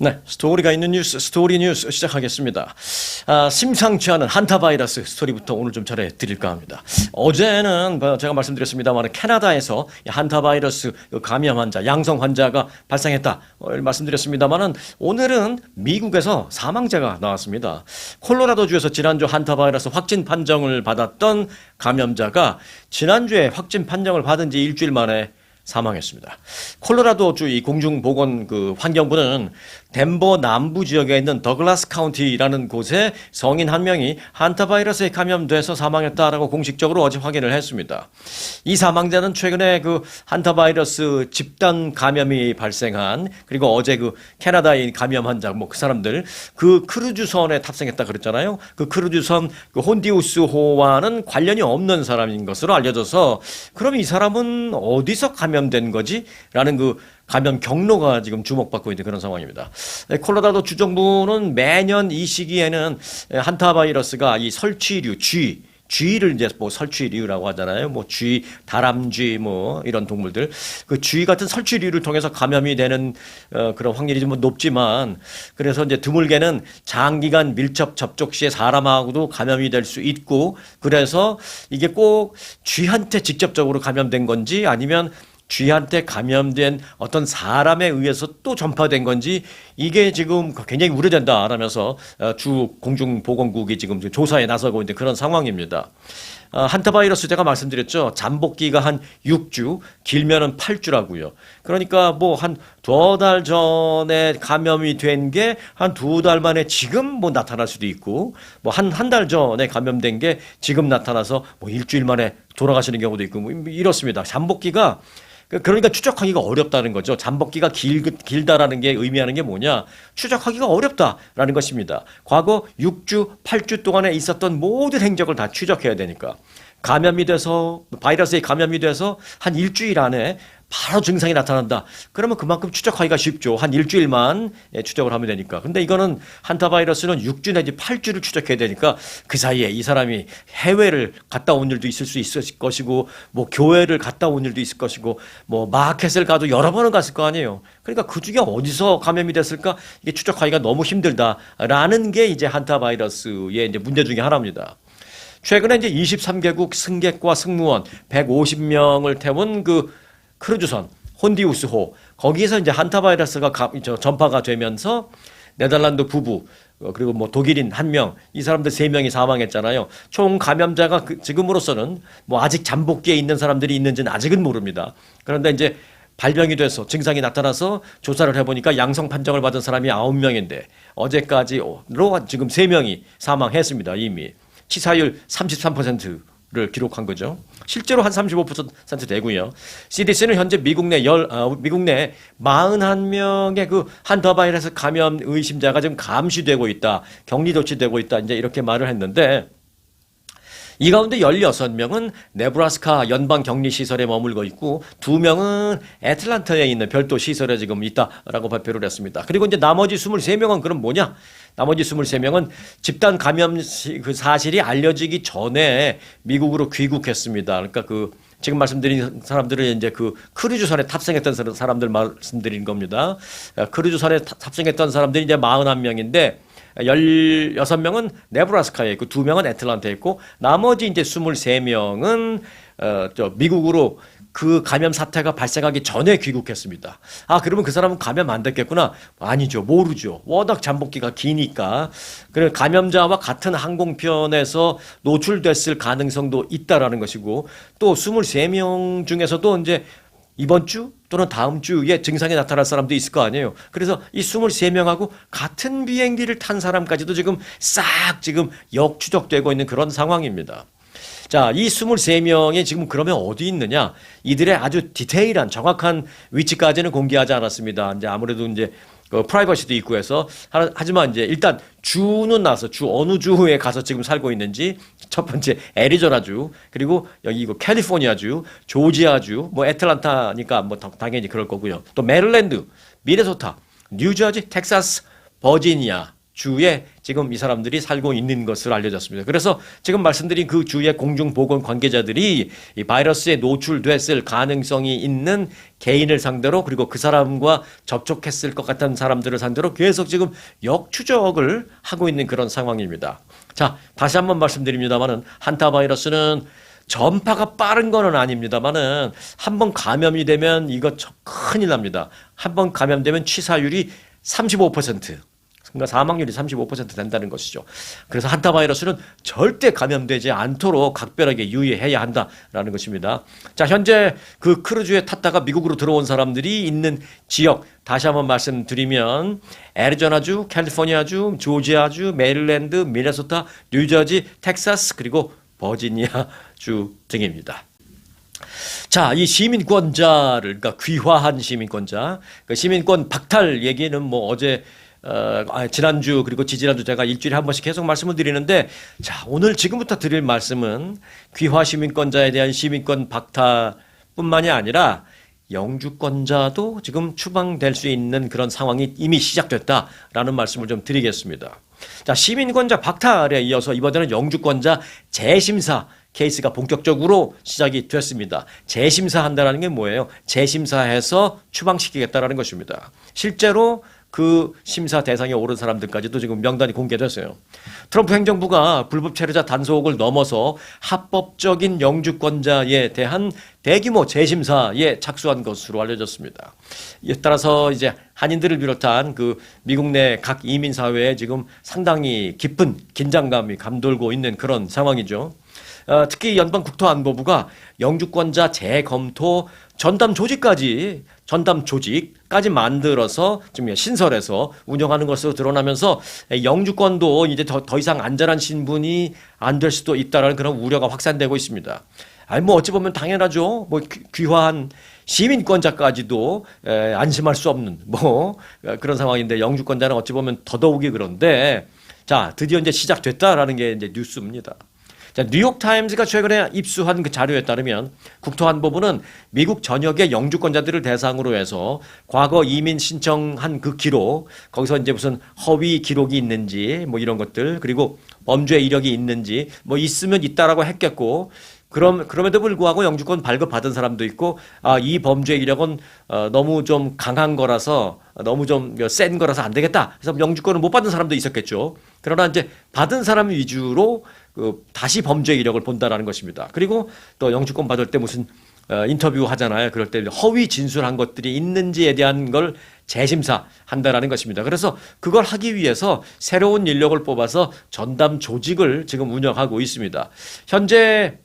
네, 스토리가 있는 뉴스, 스토리 뉴스 시작하겠습니다. 심상치 않은 한타 바이러스 스토리부터 오늘 좀 전해드릴까 합니다. 어제는 제가 말씀드렸습니다만 캐나다에서 한타 바이러스 감염 환자, 양성 환자가 발생했다 말씀드렸습니다만 오늘은 미국에서 사망자가 나왔습니다. 콜로라도주에서 지난주 한타 바이러스 확진 판정을 받았던 감염자가 지난주에 확진 판정을 받은 지 일주일 만에 사망했습니다. 콜로라도주 이 공중보건 환경부는 덴버 남부 지역에 있는 더글라스 카운티라는 곳에 성인 한 명이 한타 바이러스에 감염돼서 사망했다라고 공식적으로 어제 확인을 했습니다. 이 사망자는 최근에 한타 바이러스 집단 감염이 발생한 그리고 어제 캐나다인 감염 환자 그 사람들 크루즈선에 탑승했다 그랬잖아요. 크루즈선 혼디우스호와는 관련이 없는 사람인 것으로 알려져서 그럼 이 사람은 어디서 감염된 거지? 라는 감염 경로가 지금 주목받고 있는 그런 상황입니다. 콜로라도 주정부는 매년 이 시기에는 한타 바이러스가 이 설치류, 쥐를 이제 설치류라고 하잖아요. 쥐, 다람쥐 이런 동물들. 쥐 같은 설치류를 통해서 감염이 되는 그런 확률이 좀 높지만 그래서 이제 드물게는 장기간 밀접 접촉 시에 사람하고도 감염이 될 수 있고 그래서 이게 꼭 쥐한테 직접적으로 감염된 건지 아니면 쥐한테 감염된 어떤 사람에 의해서 또 전파된 건지 이게 지금 굉장히 우려된다라면서 주 공중보건국이 지금 조사에 나서고 있는 그런 상황입니다. 한타 바이러스 제가 말씀드렸죠. 잠복기가 한 6주, 길면은 8주라고요. 그러니까 한 2달 전에 감염이 된 게 한 2달 만에 지금 나타날 수도 있고 한 달 전에 감염된 게 지금 나타나서 일주일 만에 돌아가시는 경우도 있고 이렇습니다. 잠복기가 그러니까 추적하기가 어렵다는 거죠. 잠복기가 길다라는 게 의미하는 게 뭐냐? 추적하기가 어렵다라는 것입니다. 과거 6주, 8주 동안에 있었던 모든 행적을 다 추적해야 되니까. 감염이 돼서 바이러스에 감염이 돼서 한 일주일 안에 바로 증상이 나타난다. 그러면 그만큼 추적하기가 쉽죠. 한 일주일만 추적을 하면 되니까. 근데 이거는 한타 바이러스는 6주 내지 8주를 추적해야 되니까 그 사이에 이 사람이 해외를 갔다 온 일도 있을 수 있을 것이고 교회를 갔다 온 일도 있을 것이고 마켓을 가도 여러 번은 갔을 거 아니에요. 그러니까 그 중에 어디서 감염이 됐을까? 이게 추적하기가 너무 힘들다라는 게 이제 한타 바이러스의 이제 문제 중에 하나입니다. 최근에 이제 23개국 승객과 승무원 150명을 태운 크루즈선 혼디우스호 거기에서 이제 한타 바이러스가 전파가 되면서 네덜란드 부부 그리고 독일인 1명 이 사람들 3명이 사망했잖아요. 총 감염자가 지금으로서는 아직 잠복기에 있는 사람들이 있는지는 아직은 모릅니다. 그런데 이제 발병이 돼서 증상이 나타나서 조사를 해보니까 양성 판정을 받은 사람이 9명인데 어제까지로 지금 3명이 사망했습니다. 이미 치사율 33%를 기록한 거죠. 실제로 한 35% 되고요. CDC는 현재 미국 내 41명의 한타 바이러스 감염 의심자가 지금 감시되고 있다. 격리 조치되고 있다. 이제 이렇게 말을 했는데 이 가운데 16명은 네브라스카 연방 격리 시설에 머물고 있고 2명은 애틀란타에 있는 별도 시설에 지금 있다라고 발표를 했습니다. 그리고 이제 나머지 23명은 그럼 뭐냐? 나머지 23명은 집단 감염 사실이 알려지기 전에 미국으로 귀국했습니다. 그러니까 지금 말씀드린 사람들은 이제 크루즈선에 탑승했던 사람들 말씀드린 겁니다. 크루즈선에 탑승했던 사람들이 이제 41명인데 16명은 네브라스카에 있고 2명은 애틀란타에 있고 나머지 이제 23명은 미국으로 감염 사태가 발생하기 전에 귀국했습니다. 그러면 그 사람은 감염 안 됐겠구나? 아니죠. 모르죠. 워낙 잠복기가 기니까. 그래 감염자와 같은 항공편에서 노출됐을 가능성도 있다라는 것이고 또 23명 중에서도 이제 이번 주 또는 다음 주에 증상이 나타날 사람도 있을 거 아니에요. 그래서 이 23명하고 같은 비행기를 탄 사람까지도 지금 지금 역추적되고 있는 그런 상황입니다. 자, 이 23명이 지금 그러면 어디 있느냐? 이들의 아주 디테일한 정확한 위치까지는 공개하지 않았습니다. 이제 아무래도 이제 프라이버시도 있고 해서 하지만 이제 일단 주는 나서 어느 주에 가서 지금 살고 있는지 첫 번째 애리조나주 그리고 여기 캘리포니아주, 조지아주, 애틀란타니까 당연히 그럴 거고요. 또 메릴랜드, 미네소타, 뉴저지, 텍사스, 버지니아 주에 지금 이 사람들이 살고 있는 것으로 알려졌습니다. 그래서 지금 말씀드린 그 주의 공중보건 관계자들이 이 바이러스에 노출됐을 가능성이 있는 개인을 상대로 그리고 그 사람과 접촉했을 것 같은 사람들을 상대로 계속 지금 역추적을 하고 있는 그런 상황입니다. 자, 다시 한번 말씀드립니다만은 한타 바이러스는 전파가 빠른 거는 아닙니다만은 한번 감염이 되면 이거 큰일 납니다. 한번 감염되면 치사율이 35%. 그러니까 사망률이 35% 된다는 것이죠. 그래서 한타 바이러스는 절대 감염되지 않도록 각별하게 유의해야 한다라는 것입니다. 자, 현재 그 크루즈에 탔다가 미국으로 들어온 사람들이 있는 지역 다시 한번 말씀드리면 애리조나주, 캘리포니아주, 조지아주, 메릴랜드, 미네소타, 뉴저지, 텍사스 그리고 버지니아주 등입니다. 자, 이 시민권자를 그러니까 귀화한 시민권자, 그 시민권 박탈 얘기는 뭐 어제 지난주 그리고 지지난주 제가 일주일에 한 번씩 계속 말씀을 드리는데 자, 오늘 지금부터 드릴 말씀은 귀화 시민권자에 대한 시민권 박탈뿐만이 아니라 영주권자도 지금 추방될 수 있는 그런 상황이 이미 시작됐다라는 말씀을 좀 드리겠습니다. 자, 시민권자 박탈에 이어서 이번에는 영주권자 재심사 케이스가 본격적으로 시작이 됐습니다. 재심사한다는 게 뭐예요? 재심사해서 추방시키겠다라는 것입니다. 실제로 그 심사 대상에 오른 사람들까지도 지금 명단이 공개됐어요. 트럼프 행정부가 불법 체류자 단속을 넘어서 합법적인 영주권자에 대한 대규모 재심사에 착수한 것으로 알려졌습니다. 이에 따라서 이제 한인들을 비롯한 그 미국 내 각 이민 사회에 지금 상당히 깊은 긴장감이 감돌고 있는 그런 상황이죠. 특히 연방국토안보부가 영주권자 재검토 전담 조직까지 만들어서 좀 신설해서 운영하는 것으로 드러나면서 영주권도 이제 더 이상 안전한 신분이 안 될 수도 있다라는 그런 우려가 확산되고 있습니다. 아니 뭐 어찌 보면 당연하죠. 뭐 귀화한 시민권자까지도 안심할 수 없는 뭐 그런 상황인데 영주권자는 어찌 보면 더더욱이 그런데 자, 드디어 이제 시작됐다라는 게 이제 뉴스입니다. 자, 뉴욕타임즈가 최근에 입수한 그 자료에 따르면 국토안보부는 미국 전역의 영주권자들을 대상으로 해서 과거 이민 신청한 그 기록, 거기서 이제 무슨 허위 기록이 있는지 뭐 이런 것들, 그리고 범죄 이력이 있는지 뭐 있으면 있다라고 했겠고, 그럼에도 불구하고 영주권 발급받은 사람도 있고, 이 범죄 이력은 너무 좀 강한 거라서, 너무 좀 센 거라서 안 되겠다. 그래서 영주권을 못 받은 사람도 있었겠죠. 그러나 이제 받은 사람 위주로 다시 범죄 이력을 본다라는 것입니다. 그리고 또 영주권 받을 때 무슨 인터뷰 하잖아요. 그럴 때 허위 진술한 것들이 있는지에 대한 걸 재심사한다라는 것입니다. 그래서 그걸 하기 위해서 새로운 인력을 뽑아서 전담 조직을 지금 운영하고 있습니다. 현재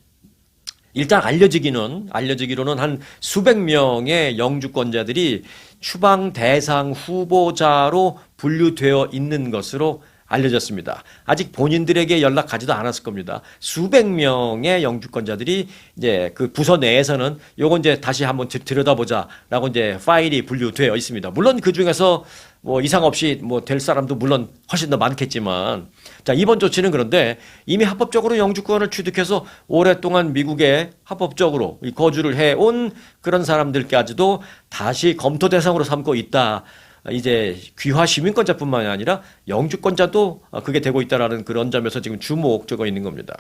일단 알려지기로는 한 수백 명의 영주권자들이 추방 대상 후보자로 분류되어 있는 것으로 알려졌습니다. 아직 본인들에게 연락하지도 않았을 겁니다. 수백 명의 영주권자들이 이제 그 부서 내에서는 요건 이제 다시 한번 들여다보자라고 이제 파일이 분류되어 있습니다. 물론 그 중에서 뭐 이상 없이 뭐 될 사람도 물론 훨씬 더 많겠지만, 자, 이번 조치는 그런데 이미 합법적으로 영주권을 취득해서 오랫동안 미국에 합법적으로 거주를 해온 그런 사람들까지도 다시 검토 대상으로 삼고 있다. 이제 귀화 시민권자뿐만이 아니라 영주권자도 그게 되고 있다라는 그런 점에서 지금 주목되고 있는 겁니다.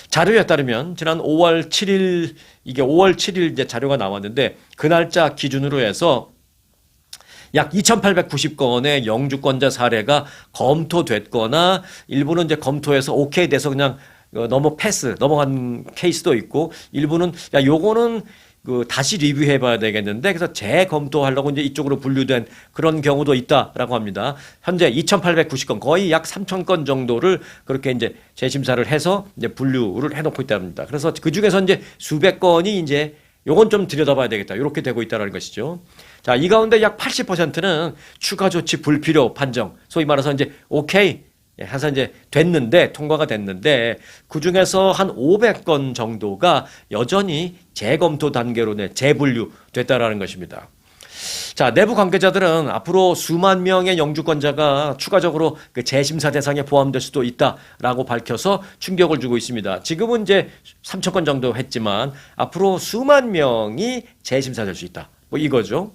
자료에 따르면 지난 5월 7일 이제 자료가 나왔는데 그 날짜 기준으로 해서 약 2,890건의 영주권자 사례가 검토됐거나 일부는 이제 검토해서 오케이 돼서 그냥 넘어간 케이스도 있고, 일부는 야 요거는 다시 리뷰해 봐야 되겠는데 그래서 재검토하려고 이제 이쪽으로 분류된 그런 경우도 있다라고 합니다. 현재 2,890건, 거의 약 3,000건 정도를 그렇게 이제 재심사를 해서 이제 분류를 해놓고 있다고 합니다. 그래서 그 중에서 이제 수백 건이 이제 요건 좀 들여다봐야 되겠다, 이렇게 되고 있다는 것이죠. 자, 이 가운데 약 80%는 추가 조치 불필요 판정, 소위 말해서 이제 오케이 해서 이제 통과가 됐는데, 그 중에서 한 500건 정도가 여전히 재검토 단계로 재분류 됐다라는 것입니다. 자, 내부 관계자들은 앞으로 수만 명의 영주권자가 추가적으로 그 재심사 대상에 포함될 수도 있다라고 밝혀서 충격을 주고 있습니다. 지금은 이제 3,000건 정도 했지만 앞으로 수만 명이 재심사될 수 있다. 뭐 이거죠.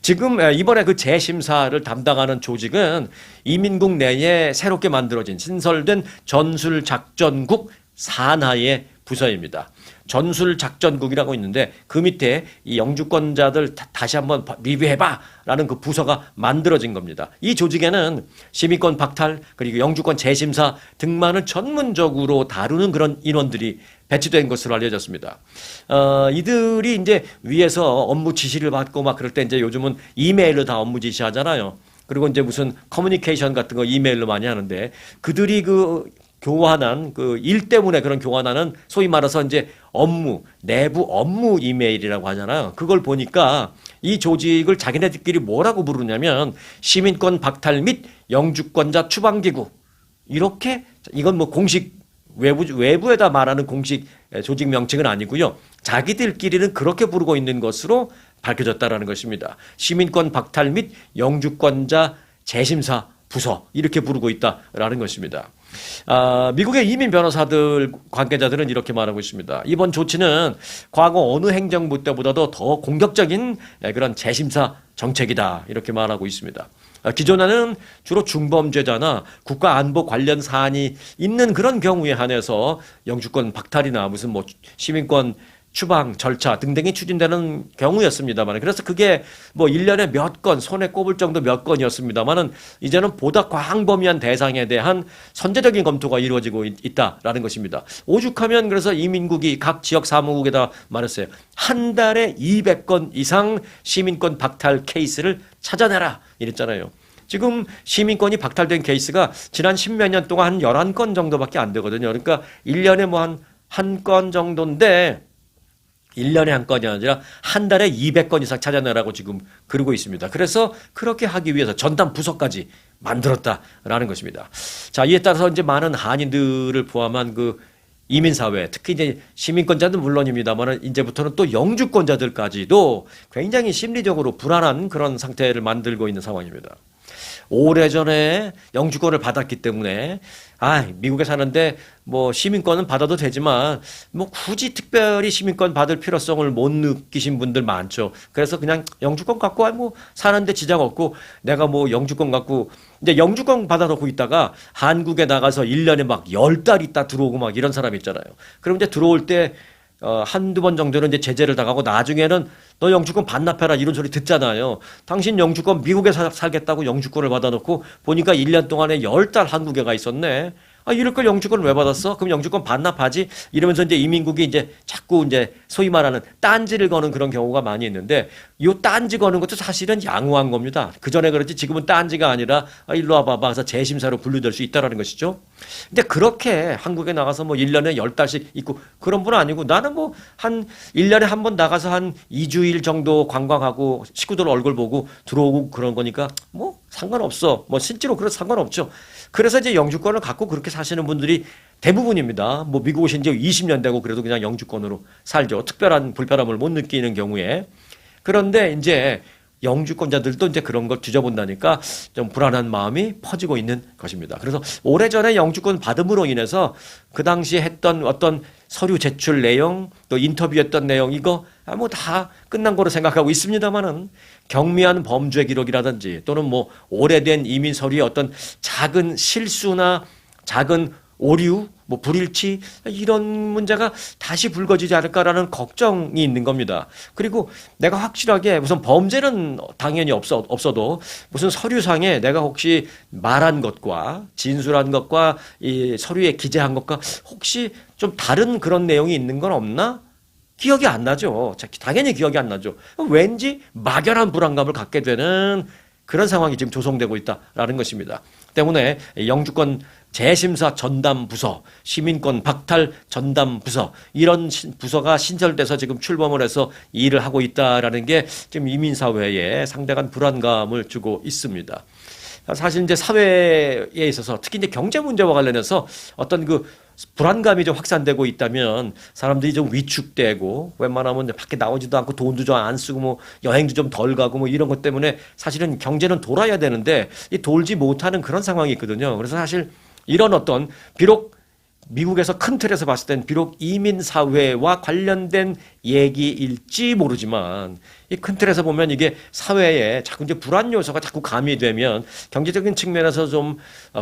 지금 이번에 그 재심사를 담당하는 조직은 이민국 내에 새롭게 만들어진 신설된 전술작전국 산하의 부서입니다. 전술작전국이라고 있는데 그 밑에 이 영주권자들 다시 한번 리뷰해봐라는 그 부서가 만들어진 겁니다. 이 조직에는 시민권 박탈 그리고 영주권 재심사 등만을 전문적으로 다루는 그런 인원들이 배치된 것으로 알려졌습니다. 이들이 이제 위에서 업무 지시를 받고 막 그럴 때 이제 요즘은 이메일로 다 업무 지시하잖아요. 그리고 이제 무슨 커뮤니케이션 같은 거 이메일로 많이 하는데 그들이 그 교환한 그 일 때문에 그런 교환하는 소위 말해서 이제 업무, 내부 업무 이메일이라고 하잖아요. 그걸 보니까 이 조직을 자기네들끼리 뭐라고 부르냐면 시민권 박탈 및 영주권자 추방기구. 이렇게 이건 뭐 공식 외부에다 말하는 공식 조직 명칭은 아니고요. 자기들끼리는 그렇게 부르고 있는 것으로 밝혀졌다라는 것입니다. 시민권 박탈 및 영주권자 재심사 부서 이렇게 부르고 있다라는 것입니다. 미국의 이민 변호사들 관계자들은 이렇게 말하고 있습니다. 이번 조치는 과거 어느 행정부 때보다도 더 공격적인 그런 재심사 정책이다 이렇게 말하고 있습니다. 기존에는 주로 중범죄자나 국가안보 관련 사안이 있는 그런 경우에 한해서 영주권 박탈이나 무슨 뭐 시민권 추방 절차 등등이 추진되는 경우였습니다만 그래서 그게 뭐 1년에 몇 건 손에 꼽을 정도 몇 건이었습니다만은 이제는 보다 광범위한 대상에 대한 선제적인 검토가 이루어지고 있다라는 것입니다. 오죽하면 그래서 이민국이 각 지역 사무국에다 말했어요. 한 달에 200건 이상 시민권 박탈 케이스를 찾아내라 이랬잖아요. 지금 시민권이 박탈된 케이스가 지난 10몇 년 동안 한 11건 정도밖에 안 되거든요. 그러니까 1년에 뭐 한 건 정도인데 1년에 한 건이 아니라 한 달에 200건 이상 찾아내라고 지금 그러고 있습니다. 그래서 그렇게 하기 위해서 전담 부서까지 만들었다라는 것입니다. 자, 이에 따라서 이제 많은 한인들을 포함한 그 이민사회, 특히 이제 시민권자는 물론입니다만 이제부터는 또 영주권자들까지도 굉장히 심리적으로 불안한 그런 상태를 만들고 있는 상황입니다. 오래전에 영주권을 받았기 때문에 미국에 사는데 뭐 시민권은 받아도 되지만 뭐 굳이 특별히 시민권 받을 필요성을 못 느끼신 분들 많죠. 그래서 그냥 영주권 갖고 뭐 사는데 지장 없고 내가 뭐 영주권 갖고 이제 영주권 받아놓고 있다가 한국에 나가서 1년에 막 10달 있다 들어오고 막 이런 사람 있잖아요. 그럼 이제 들어올 때 한두 번 정도는 이제 제재를 당하고 나중에는 너 영주권 반납해라 이런 소리 듣잖아요. 당신 영주권 미국에 살겠다고 영주권을 받아놓고 보니까 1년 동안에 10달 한국에 가 있었네. 이럴 걸 영주권을 왜 받았어? 그럼 영주권 반납하지? 이러면서 이제 이민국이 이제 자꾸 이제 소위 말하는 딴지를 거는 그런 경우가 많이 있는데 이 딴지 거는 것도 사실은 양호한 겁니다. 그 전에 그렇지 지금은 딴지가 아니라 일로 와봐봐 해서 재심사로 분류될 수 있다라는 것이죠. 근데 그렇게 한국에 나가서 뭐 1년에 10달씩 있고 그런 분은 아니고 나는 뭐 한 1년에 한 번 나가서 한 2주일 정도 관광하고 식구들 얼굴 보고 들어오고 그런 거니까 뭐 상관없어. 뭐 실제로 그래서 상관없죠. 그래서 이제 영주권을 갖고 그렇게 사시는 분들이 대부분입니다. 뭐 미국 오신 지 20년 되고 그래도 그냥 영주권으로 살죠. 특별한 불편함을 못 느끼는 경우에. 그런데 이제 영주권자들도 이제 그런 걸 뒤져본다니까 좀 불안한 마음이 퍼지고 있는 것입니다. 그래서 오래전에 영주권 받음으로 인해서 그 당시에 했던 어떤 서류 제출 내용 또 인터뷰했던 내용 이거 뭐 다 끝난 거로 생각하고 있습니다만은 경미한 범죄 기록이라든지 또는 뭐 오래된 이민 서류의 어떤 작은 실수나 작은 오류, 뭐 불일치 이런 문제가 다시 불거지지 않을까라는 걱정이 있는 겁니다. 그리고 내가 확실하게 무슨 범죄는 당연히 없어도 무슨 서류상에 내가 혹시 말한 것과 진술한 것과 이 서류에 기재한 것과 혹시 좀 다른 그런 내용이 있는 건 없나? 기억이 안 나죠. 당연히 기억이 안 나죠. 왠지 막연한 불안감을 갖게 되는 그런 상황이 지금 조성되고 있다라는 것입니다. 때문에 영주권 재심사 전담 부서, 시민권 박탈 전담 부서 이런 부서가 신설돼서 지금 출범을 해서 일을 하고 있다라는 게 지금 이민사회에 상당한 불안감을 주고 있습니다. 사실 이제 사회에 있어서 특히 이제 경제 문제와 관련해서 어떤 그 불안감이 좀 확산되고 있다면 사람들이 좀 위축되고 웬만하면 밖에 나오지도 않고 돈도 좀 안 쓰고 뭐 여행도 좀 덜 가고 뭐 이런 것 때문에 사실은 경제는 돌아야 되는데 이 돌지 못하는 그런 상황이 있거든요. 그래서 사실 이런 어떤 비록 미국에서 큰 틀에서 봤을 땐 비록 이민 사회와 관련된 얘기일지 모르지만 이 큰 틀에서 보면 이게 사회에 자꾸 이제 불안 요소가 자꾸 가미되면 경제적인 측면에서 좀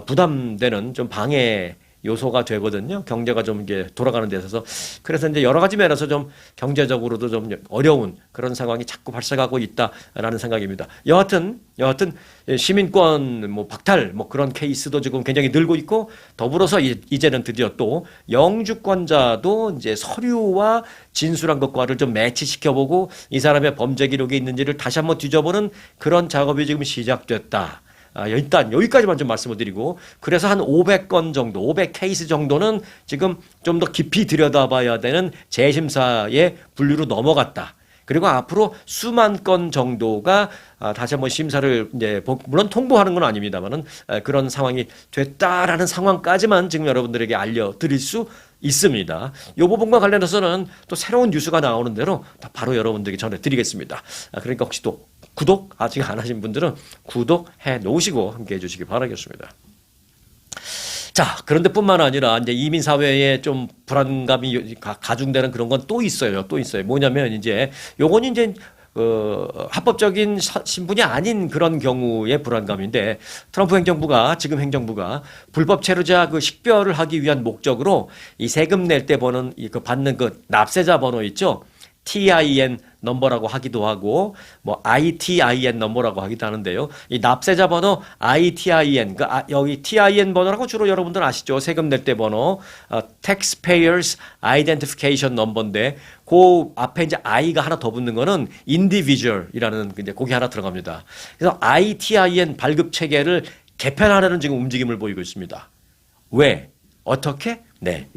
부담되는 좀 방해 요소가 되거든요. 경제가 좀 이게 돌아가는 데 있어서. 그래서 이제 여러 가지 면에서 좀 경제적으로도 좀 어려운 그런 상황이 자꾸 발생하고 있다라는 생각입니다. 여하튼 시민권 뭐 박탈 뭐 그런 케이스도 지금 굉장히 늘고 있고, 더불어서 이제는 드디어 또 영주권자도 이제 서류와 진술한 것과를 좀 매치시켜보고 이 사람의 범죄 기록이 있는지를 다시 한번 뒤져보는 그런 작업이 지금 시작됐다. 일단 여기까지만 좀 말씀을 드리고, 그래서 한 500건 정도, 500케이스 정도는 지금 좀 더 깊이 들여다봐야 되는 재심사의 분류로 넘어갔다. 그리고 앞으로 수만 건 정도가 다시 한번 심사를 이제 물론 통보하는 건 아닙니다만은 그런 상황이 됐다라는 상황까지만 지금 여러분들에게 알려드릴 수 있습니다. 이 부분과 관련해서는 또 새로운 뉴스가 나오는 대로 바로 여러분들에게 전해드리겠습니다. 그러니까 혹시 또 구독 아직 안 하신 분들은 구독해 놓으시고 함께 해주시기 바라겠습니다. 자, 그런데 뿐만 아니라 이제 이민 사회에 좀 불안감이 가중되는 그런 건 또 있어요. 또 있어요. 뭐냐면 이제 요건 이제 합법적인 신분이 아닌 그런 경우의 불안감인데, 트럼프 행정부가 지금 행정부가 불법 체류자 그 식별을 하기 위한 목적으로 이 세금 낼 때 버는 그 받는 그 납세자 번호 있죠. TIN 넘버라고 하기도 하고 뭐 ITIN 넘버라고 하기도 하는데요. 이 납세자 번호 ITIN, 여기 TIN 번호라고 주로 여러분들 아시죠? 세금 낼 때 번호, Taxpayers Identification Number인데 그 앞에 이제 I가 하나 더 붙는 거는 Individual이라는 이제 거기 하나 들어갑니다. 그래서 ITIN 발급 체계를 개편하려는 지금 움직임을 보이고 있습니다. 왜? 어떻게? 네.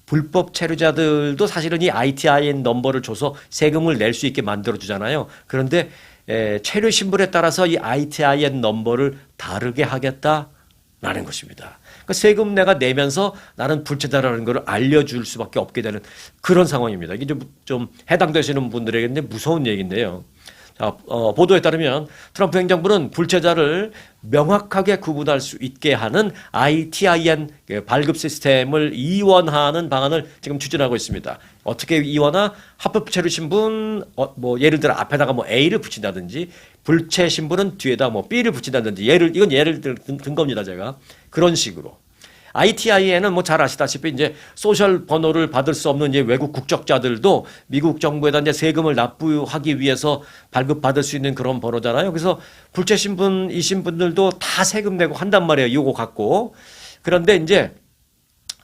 불법 체류자들도 사실은 이 ITIN 넘버를 줘서 세금을 낼 수 있게 만들어주잖아요. 그런데 체류 신분에 따라서 이 ITIN 넘버를 다르게 하겠다라는 것입니다. 그러니까 세금 내가 내면서 나는 불체자라는 걸 알려줄 수밖에 없게 되는 그런 상황입니다. 이게 좀 해당되시는 분들에게는 무서운 얘기인데요. 자, 보도에 따르면 트럼프 행정부는 불체자를 명확하게 구분할 수 있게 하는 ITIN 발급 시스템을 이원화하는 방안을 지금 추진하고 있습니다. 어떻게 이원화? 합법 체류 신분, 뭐 예를 들어 앞에다가 뭐 A를 붙인다든지, 불체 신분은 뒤에다 뭐 B를 붙인다든지, 이건 예를 든 겁니다, 제가. 그런 식으로. ITIN은 뭐 잘 아시다시피 이제 소셜 번호를 받을 수 없는 이제 외국 국적자들도 미국 정부에다 이제 세금을 납부하기 위해서 발급받을 수 있는 그런 번호잖아요. 그래서 불체 신분이신 분들도 다 세금 내고 한단 말이에요. 이거 갖고. 그런데 이제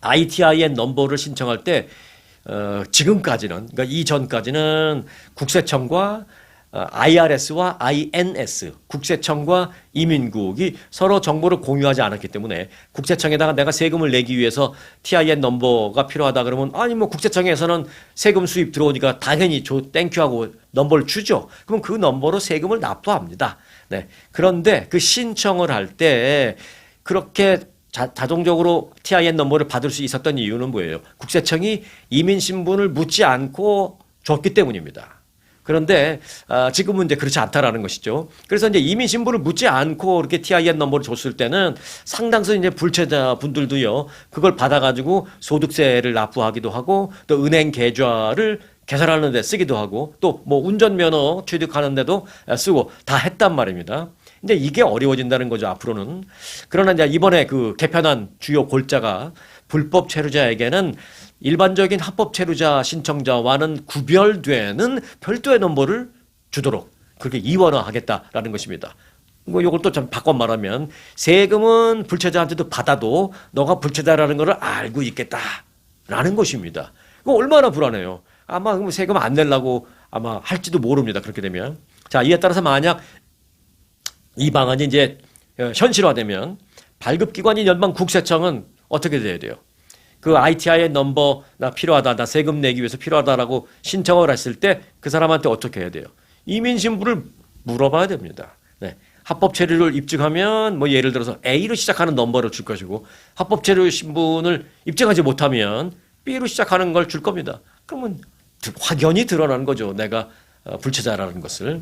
ITIN 넘버를 신청할 때 지금까지는, 그러니까 이전까지는 국세청과 IRS와 INS, 국세청과 이민국이 서로 정보를 공유하지 않았기 때문에 국세청에다가 내가 세금을 내기 위해서 TIN 넘버가 필요하다 그러면 아니 뭐 국세청에서는 세금 수입 들어오니까 당연히 땡큐하고 넘버를 주죠. 그럼 그 넘버로 세금을 납부합니다. 네. 그런데 그 신청을 할 때 그렇게 자동적으로 TIN 넘버를 받을 수 있었던 이유는 뭐예요? 국세청이 이민 신분을 묻지 않고 줬기 때문입니다. 그런데 지금은 이제 그렇지 않다라는 것이죠. 그래서 이제 이민 신분을 묻지 않고 이렇게 TIN 넘버를 줬을 때는 상당수 이제 불체자 분들도요, 그걸 받아가지고 소득세를 납부하기도 하고 또 은행 계좌를 개설하는 데 쓰기도 하고 또 뭐 운전면허 취득하는 데도 쓰고 다 했단 말입니다. 이제 이게 어려워진다는 거죠, 앞으로는. 그러나 이제 이번에 그 개편한 주요 골자가 불법 체류자에게는 일반적인 합법 체류자 신청자와는 구별되는 별도의 넘버를 주도록 그렇게 이원화하겠다라는 것입니다. 뭐 이걸 또 좀 바꿔 말하면 세금은 불체자한테도 받아도 너가 불체자라는 것을 알고 있겠다라는 것입니다. 이거 얼마나 불안해요. 아마 세금 안 내려고 아마 할지도 모릅니다. 그렇게 되면. 자, 이에 따라서 만약 이 방안이 이제 현실화되면 발급기관인 연방국세청은 어떻게 돼야 돼요? 그 ITIN 넘버 나 필요하다, 나 세금 내기 위해서 필요하다라고 신청을 했을 때 그 사람한테 어떻게 해야 돼요? 이민 신분을 물어봐야 됩니다. 네. 합법 체류를 입증하면 뭐 예를 들어서 A로 시작하는 넘버를 줄 것이고 합법 체류 신분을 입증하지 못하면 B로 시작하는 걸 줄 겁니다. 그러면 확연히 드러나는 거죠. 내가 불체자라는 것을.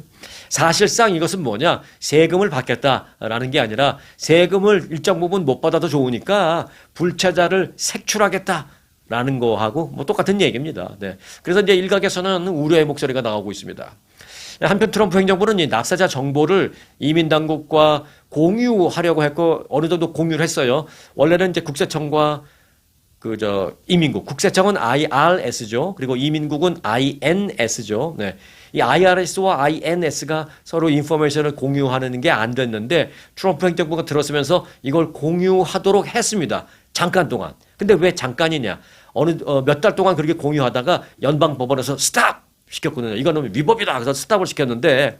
사실상 이것은 뭐냐? 세금을 받겠다라는 게 아니라 세금을 일정 부분 못 받아도 좋으니까 불체자를 색출하겠다라는 거하고 뭐 똑같은 얘기입니다. 네. 그래서 이제 일각에서는 우려의 목소리가 나오고 있습니다. 한편 트럼프 행정부는 이 납세자 정보를 이민 당국과 공유하려고 했고 어느 정도 공유를 했어요. 원래는 이제 국세청과 이민국, 국세청은 IRS죠. 그리고 이민국은 INS죠. 네. 이 IRS와 INS가 서로 인포메이션을 공유하는 게 안 됐는데 트럼프 행정부가 들어서면서 이걸 공유하도록 했습니다. 잠깐 동안. 근데 왜 잠깐이냐? 몇 달 동안 그렇게 공유하다가 연방법원에서 스탑! 시켰거든요. 이거는 위법이다. 그래서 스탑을 시켰는데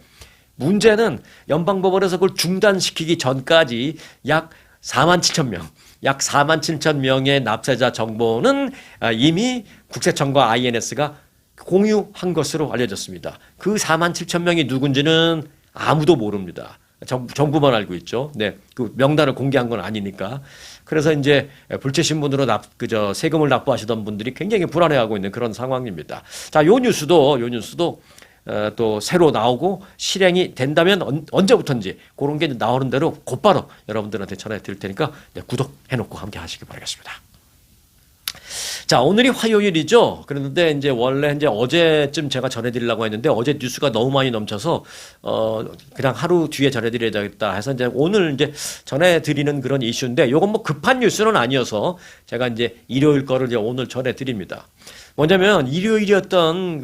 문제는 연방법원에서 그걸 중단시키기 전까지 약 47,000명의 납세자 정보는 이미 국세청과 INS가 공유한 것으로 알려졌습니다. 그 47,000명이 누군지는 아무도 모릅니다. 정부만 알고 있죠. 네, 그 명단을 공개한 건 아니니까. 그래서 이제 불체 신분으로 세금을 납부하시던 분들이 굉장히 불안해하고 있는 그런 상황입니다. 자, 요 뉴스도 또 새로 나오고 실행이 된다면 언제부터인지 그런 게 나오는 대로 곧바로 여러분들한테 전해 드릴 테니까 구독해놓고 함께 하시기 바라겠습니다. 자, 오늘이 화요일이죠. 그런데 이제 원래 어제쯤 제가 전해드리려고 했는데 어제 뉴스가 너무 많이 넘쳐서 그냥 하루 뒤에 전해드려야겠다 해서 이제 오늘 이제 전해드리는 그런 이슈인데 요건 뭐 급한 뉴스는 아니어서 제가 이제 일요일 거를 이제 오늘 전해드립니다. 뭐냐면 일요일이었던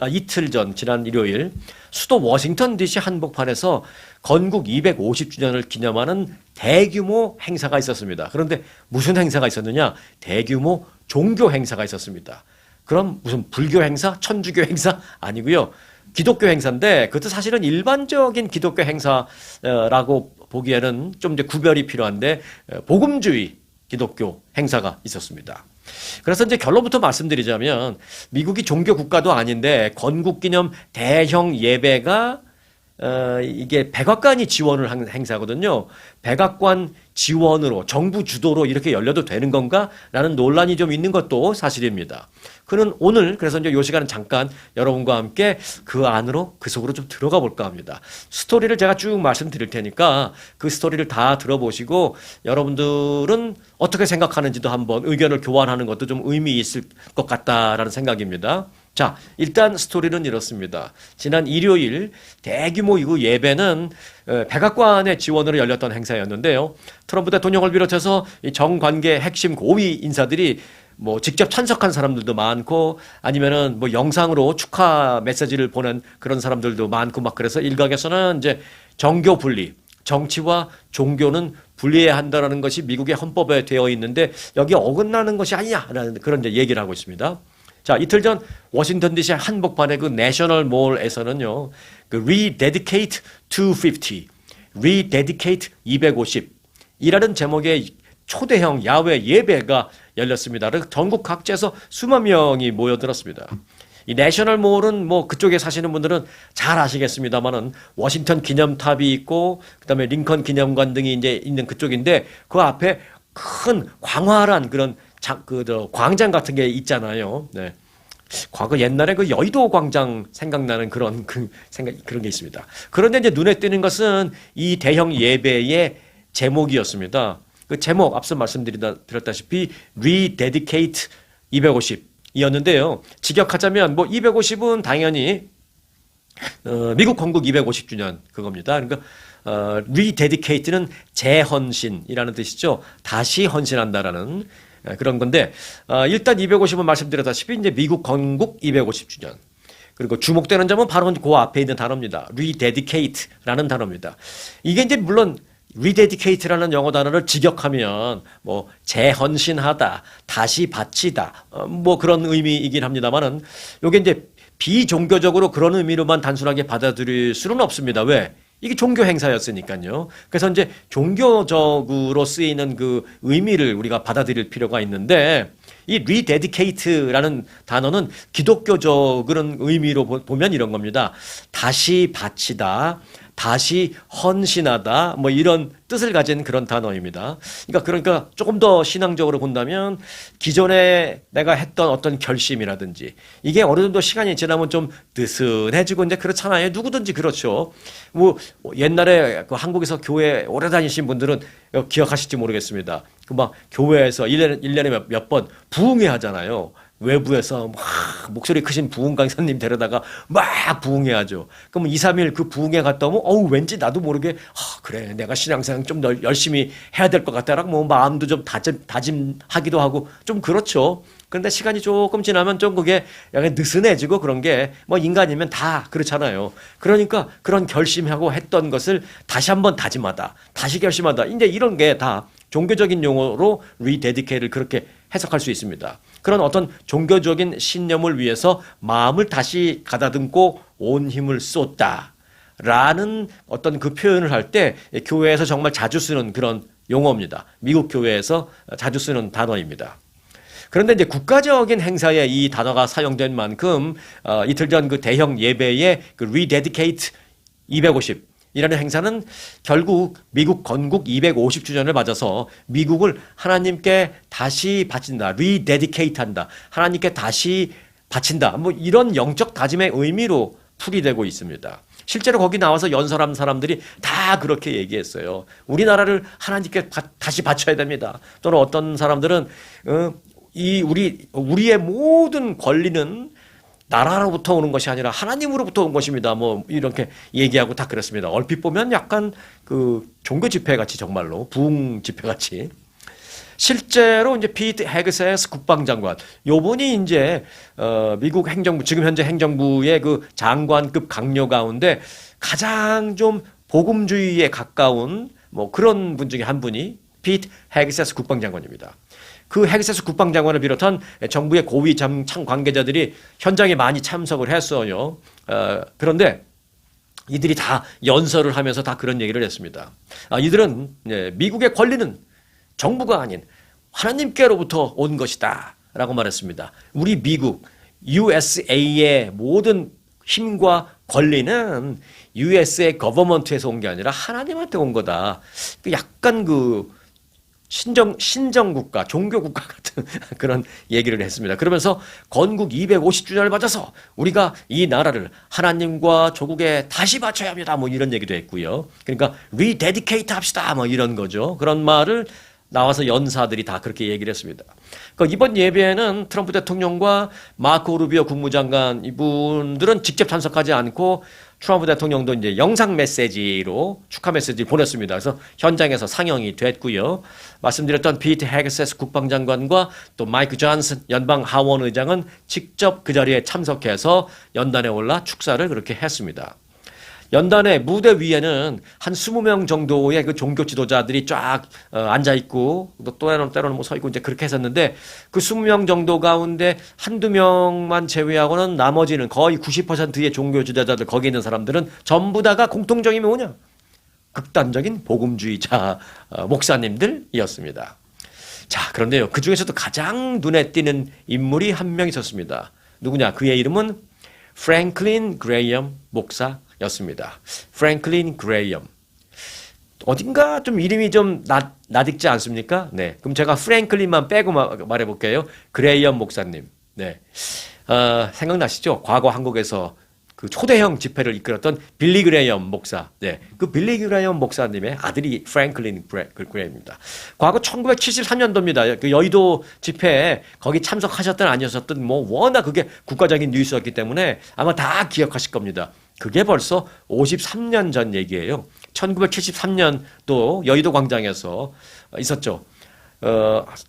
이틀 전 지난 일요일 수도 워싱턴 DC 한복판에서 건국 250주년을 기념하는 대규모 행사가 있었습니다. 그런데 무슨 행사가 있었느냐? 대규모 종교 행사가 있었습니다. 그럼 무슨 불교 행사, 천주교 행사 아니고요. 기독교 행사인데 그것도 사실은 일반적인 기독교 행사라고 보기에는 좀 이제 구별이 필요한데 복음주의 기독교 행사가 있었습니다. 그래서 이제 결론부터 말씀드리자면 미국이 종교 국가도 아닌데 건국기념 대형 예배가 이게 백악관이 지원을 한 행사거든요. 백악관 지원으로 정부 주도로 이렇게 열려도 되는 건가? 라는 논란이 좀 있는 것도 사실입니다. 그는 오늘 그래서 이제 이 시간은 잠깐 여러분과 함께 그 안으로 그 속으로 좀 들어가 볼까 합니다. 스토리를 제가 쭉 말씀드릴 테니까 그 스토리를 다 들어보시고 여러분들은 어떻게 생각하는지도 한번 의견을 교환하는 것도 좀 의미 있을 것 같다라는 생각입니다. 자, 일단 스토리는 이렇습니다. 지난 일요일 대규모 이후 예배는 백악관의 지원으로 열렸던 행사였는데요. 트럼프 대통령을 비롯해서 이 정관계 핵심 고위 인사들이 뭐 직접 참석한 사람들도 많고 아니면은 뭐 영상으로 축하 메시지를 보낸 그런 사람들도 많고 막 그래서 일각에서는 이제 정교 분리, 정치와 종교는 분리해야 한다라는 것이 미국의 헌법에 되어 있는데 여기 어긋나는 것이 아니냐라는 그런 이제 얘기를 하고 있습니다. 자, 이틀 전 워싱턴 DC 한복판의 그 내셔널 몰에서는요, 그 Rededicate 250, Rededicate 250이라는 제목의 초대형 야외 예배가 열렸습니다. 전국 각지에서 수만 명이 모여들었습니다. 이 내셔널 몰은 뭐 그쪽에 사시는 분들은 잘 아시겠습니다만은 워싱턴 기념탑이 있고 그다음에 링컨 기념관 등이 이제 있는 그쪽인데 그 앞에 큰 광활한 그런 광장 같은 게 있잖아요. 네. 과거 옛날에 그 여의도 광장 생각나는 그런 게 있습니다. 그런데 이제 눈에 띄는 것은 이 대형 예배의 제목이었습니다. 그 제목 앞서 말씀드렸다시피 Rededicate 250이었는데요. 직역하자면 뭐 250은 당연히 미국 건국 250주년 그겁니다. 그러니까 Rededicate는 재헌신이라는 뜻이죠. 다시 헌신한다라는 그런 건데 일단 250은 말씀드렸다시피 이제 미국 건국 250주년. 그리고 주목되는 점은 바로 그 앞에 있는 단어입니다. Rededicate라는 단어입니다. 이게 이제 물론 Rededicate라는 영어 단어를 직역하면 뭐 재헌신하다, 다시 바치다, 뭐 그런 의미이긴 합니다만은 이게 이제 비종교적으로 그런 의미로만 단순하게 받아들일 수는 없습니다. 왜? 이게 종교 행사였으니까요. 그래서 이제 종교적으로 쓰이는 그 의미를 우리가 받아들일 필요가 있는데 이 rededicate라는 단어는 기독교적 그런 의미로 보면 이런 겁니다. 다시 바치다, 다시 헌신하다 뭐 이런 뜻을 가진 그런 단어입니다. 그러니까 조금 더 신앙적으로 본다면 기존에 내가 했던 어떤 결심이라든지 이게 어느 정도 시간이 지나면 좀 느슨해지고 이제 그렇잖아요. 누구든지 그렇죠. 뭐 옛날에 그 한국에서 교회 오래 다니신 분들은 기억하실지 모르겠습니다. 그 막 교회에서 일년에 몇 번 부흥회 하잖아요. 외부에서 막 목소리 크신 부흥 강사님 데려다가 막 부흥해야죠. 그러면 2, 3일 그 부흥회 갔다 오면 왠지 나도 모르게 그래 내가 신앙생활 좀 더 열심히 해야 될 것 같다라고 뭐 마음도 좀 다짐하기도 하고 좀 그렇죠. 그런데 시간이 조금 지나면 좀 그게 약간 느슨해지고 그런 게 뭐 인간이면 다 그렇잖아요. 그러니까 그런 결심하고 했던 것을 다시 한번 다짐하다, 다시 결심하다. 이제 이런 게 다 종교적인 용어로 rededicate를 그렇게 해석할 수 있습니다. 그런 어떤 종교적인 신념을 위해서 마음을 다시 가다듬고 온 힘을 쏟다라는 어떤 그 표현을 할 때 교회에서 정말 자주 쓰는 그런 용어입니다. 미국 교회에서 자주 쓰는 단어입니다. 그런데 이제 국가적인 행사에 이 단어가 사용된 만큼 이틀 전 그 대형 예배의 그 rededicate 250 이라는 행사는 결국 미국 건국 250주년을 맞아서 미국을 하나님께 다시 바친다, rededicate 한다, 하나님께 다시 바친다, 뭐 이런 영적 다짐의 의미로 풀이되고 있습니다. 실제로 거기 나와서 연설한 사람들이 다 그렇게 얘기했어요. 우리나라를 하나님께 다시 바쳐야 됩니다. 또는 어떤 사람들은 우리의 모든 권리는 나라로부터 오는 것이 아니라 하나님으로부터 온 것입니다. 뭐 이렇게 얘기하고 다 그랬습니다. 얼핏 보면 약간 그 종교 집회 같이 정말로 부흥 집회 같이. 실제로 이제 피트 헤그세스 국방장관 요분이 이제 미국 행정부 지금 현재 행정부의 그 장관급 강요 가운데 가장 좀 복음주의에 가까운 뭐 그런 분 중에 한 분이 피트 헤그세스 국방장관입니다. 그 헤그세스 국방장관을 비롯한 정부의 고위 관계자들이 현장에 많이 참석을 했어요. 그런데 이들이 다 연설을 하면서 다 그런 얘기를 했습니다. 이들은 미국의 권리는 정부가 아닌 하나님께로부터 온 것이다 라고 말했습니다. 우리 미국 USA의 모든 힘과 권리는 USA 거버먼트에서 온 게 아니라 하나님한테 온 거다. 약간 그 신정국가, 종교국가 같은 그런 얘기를 했습니다. 그러면서 건국 250주년을 맞아서 우리가 이 나라를 하나님과 조국에 다시 바쳐야 합니다. 뭐 이런 얘기도 했고요. 그러니까 rededicate 합시다. 뭐 이런 거죠. 그런 말을 나와서 연사들이 다 그렇게 얘기를 했습니다. 그러니까 이번 예배에는 트럼프 대통령과 마코 루비오 국무장관 이분들은 직접 참석하지 않고 트럼프 대통령도 이제 영상 메시지로 축하 메시지 보냈습니다. 그래서 현장에서 상영이 됐고요. 말씀드렸던 피트 헤그세스 국방장관과 또 마이크 존슨 연방 하원 의장은 직접 그 자리에 참석해서 연단에 올라 축사를 그렇게 했습니다. 연단의 무대 위에는 한 20명 정도의 그 종교 지도자들이 쫙 앉아 있고 또 때로는 뭐 서 있고 이제 그렇게 했었는데 그 20명 정도 가운데 한두 명만 제외하고는 나머지는 거의 90%의 종교 지도자들 거기 있는 사람들은 전부 다가 공통점이 뭐냐? 극단적인 복음주의자 목사님들이었습니다. 자, 그런데요. 그 중에서도 가장 눈에 띄는 인물이 한 명 있었습니다. 누구냐? 그의 이름은 프랭클린 그레이엄 목사였습니다. 프랭클린 그레이엄. 어딘가 좀 이름이 좀 낯익지 않습니까? 네. 그럼 제가 프랭클린만 빼고 말해볼게요. 그레이엄 목사님. 네. 생각나시죠? 과거 한국에서 그 초대형 집회를 이끌었던 빌리 그레이엄 목사. 네. 그 빌리 그레이엄 목사님의 아들이 프랭클린 그레이엄입니다. 과거 1973년도입니다. 그 여의도 집회에 거기 참석하셨든 아니셨든 뭐 워낙 그게 국가적인 뉴스였기 때문에 아마 다 기억하실 겁니다. 그게 벌써 53년 전 얘기예요. 1973년도 여의도 광장에서 있었죠.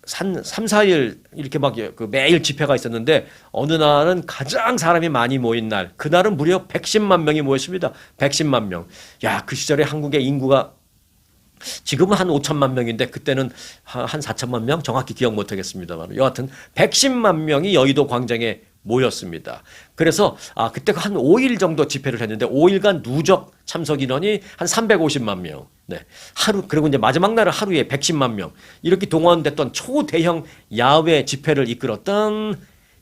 3, 4일 이렇게 막 그 매일 집회가 있었는데 어느 날은 가장 사람이 많이 모인 날, 그날은 무려 110만 명이 모였습니다. 110만 명. 야, 그 시절에 한국의 인구가 지금은 한 5천만 명인데 그때는 한 4천만 명? 정확히 기억 못 하겠습니다만 여하튼 110만 명이 여의도 광장에 모였습니다. 그래서 그때 한 5일 정도 집회를 했는데 5일간 누적 참석 인원이 한 350만 명. 네. 그리고 이제 마지막 날은 하루에 110만 명. 이렇게 동원됐던 초대형 야외 집회를 이끌었던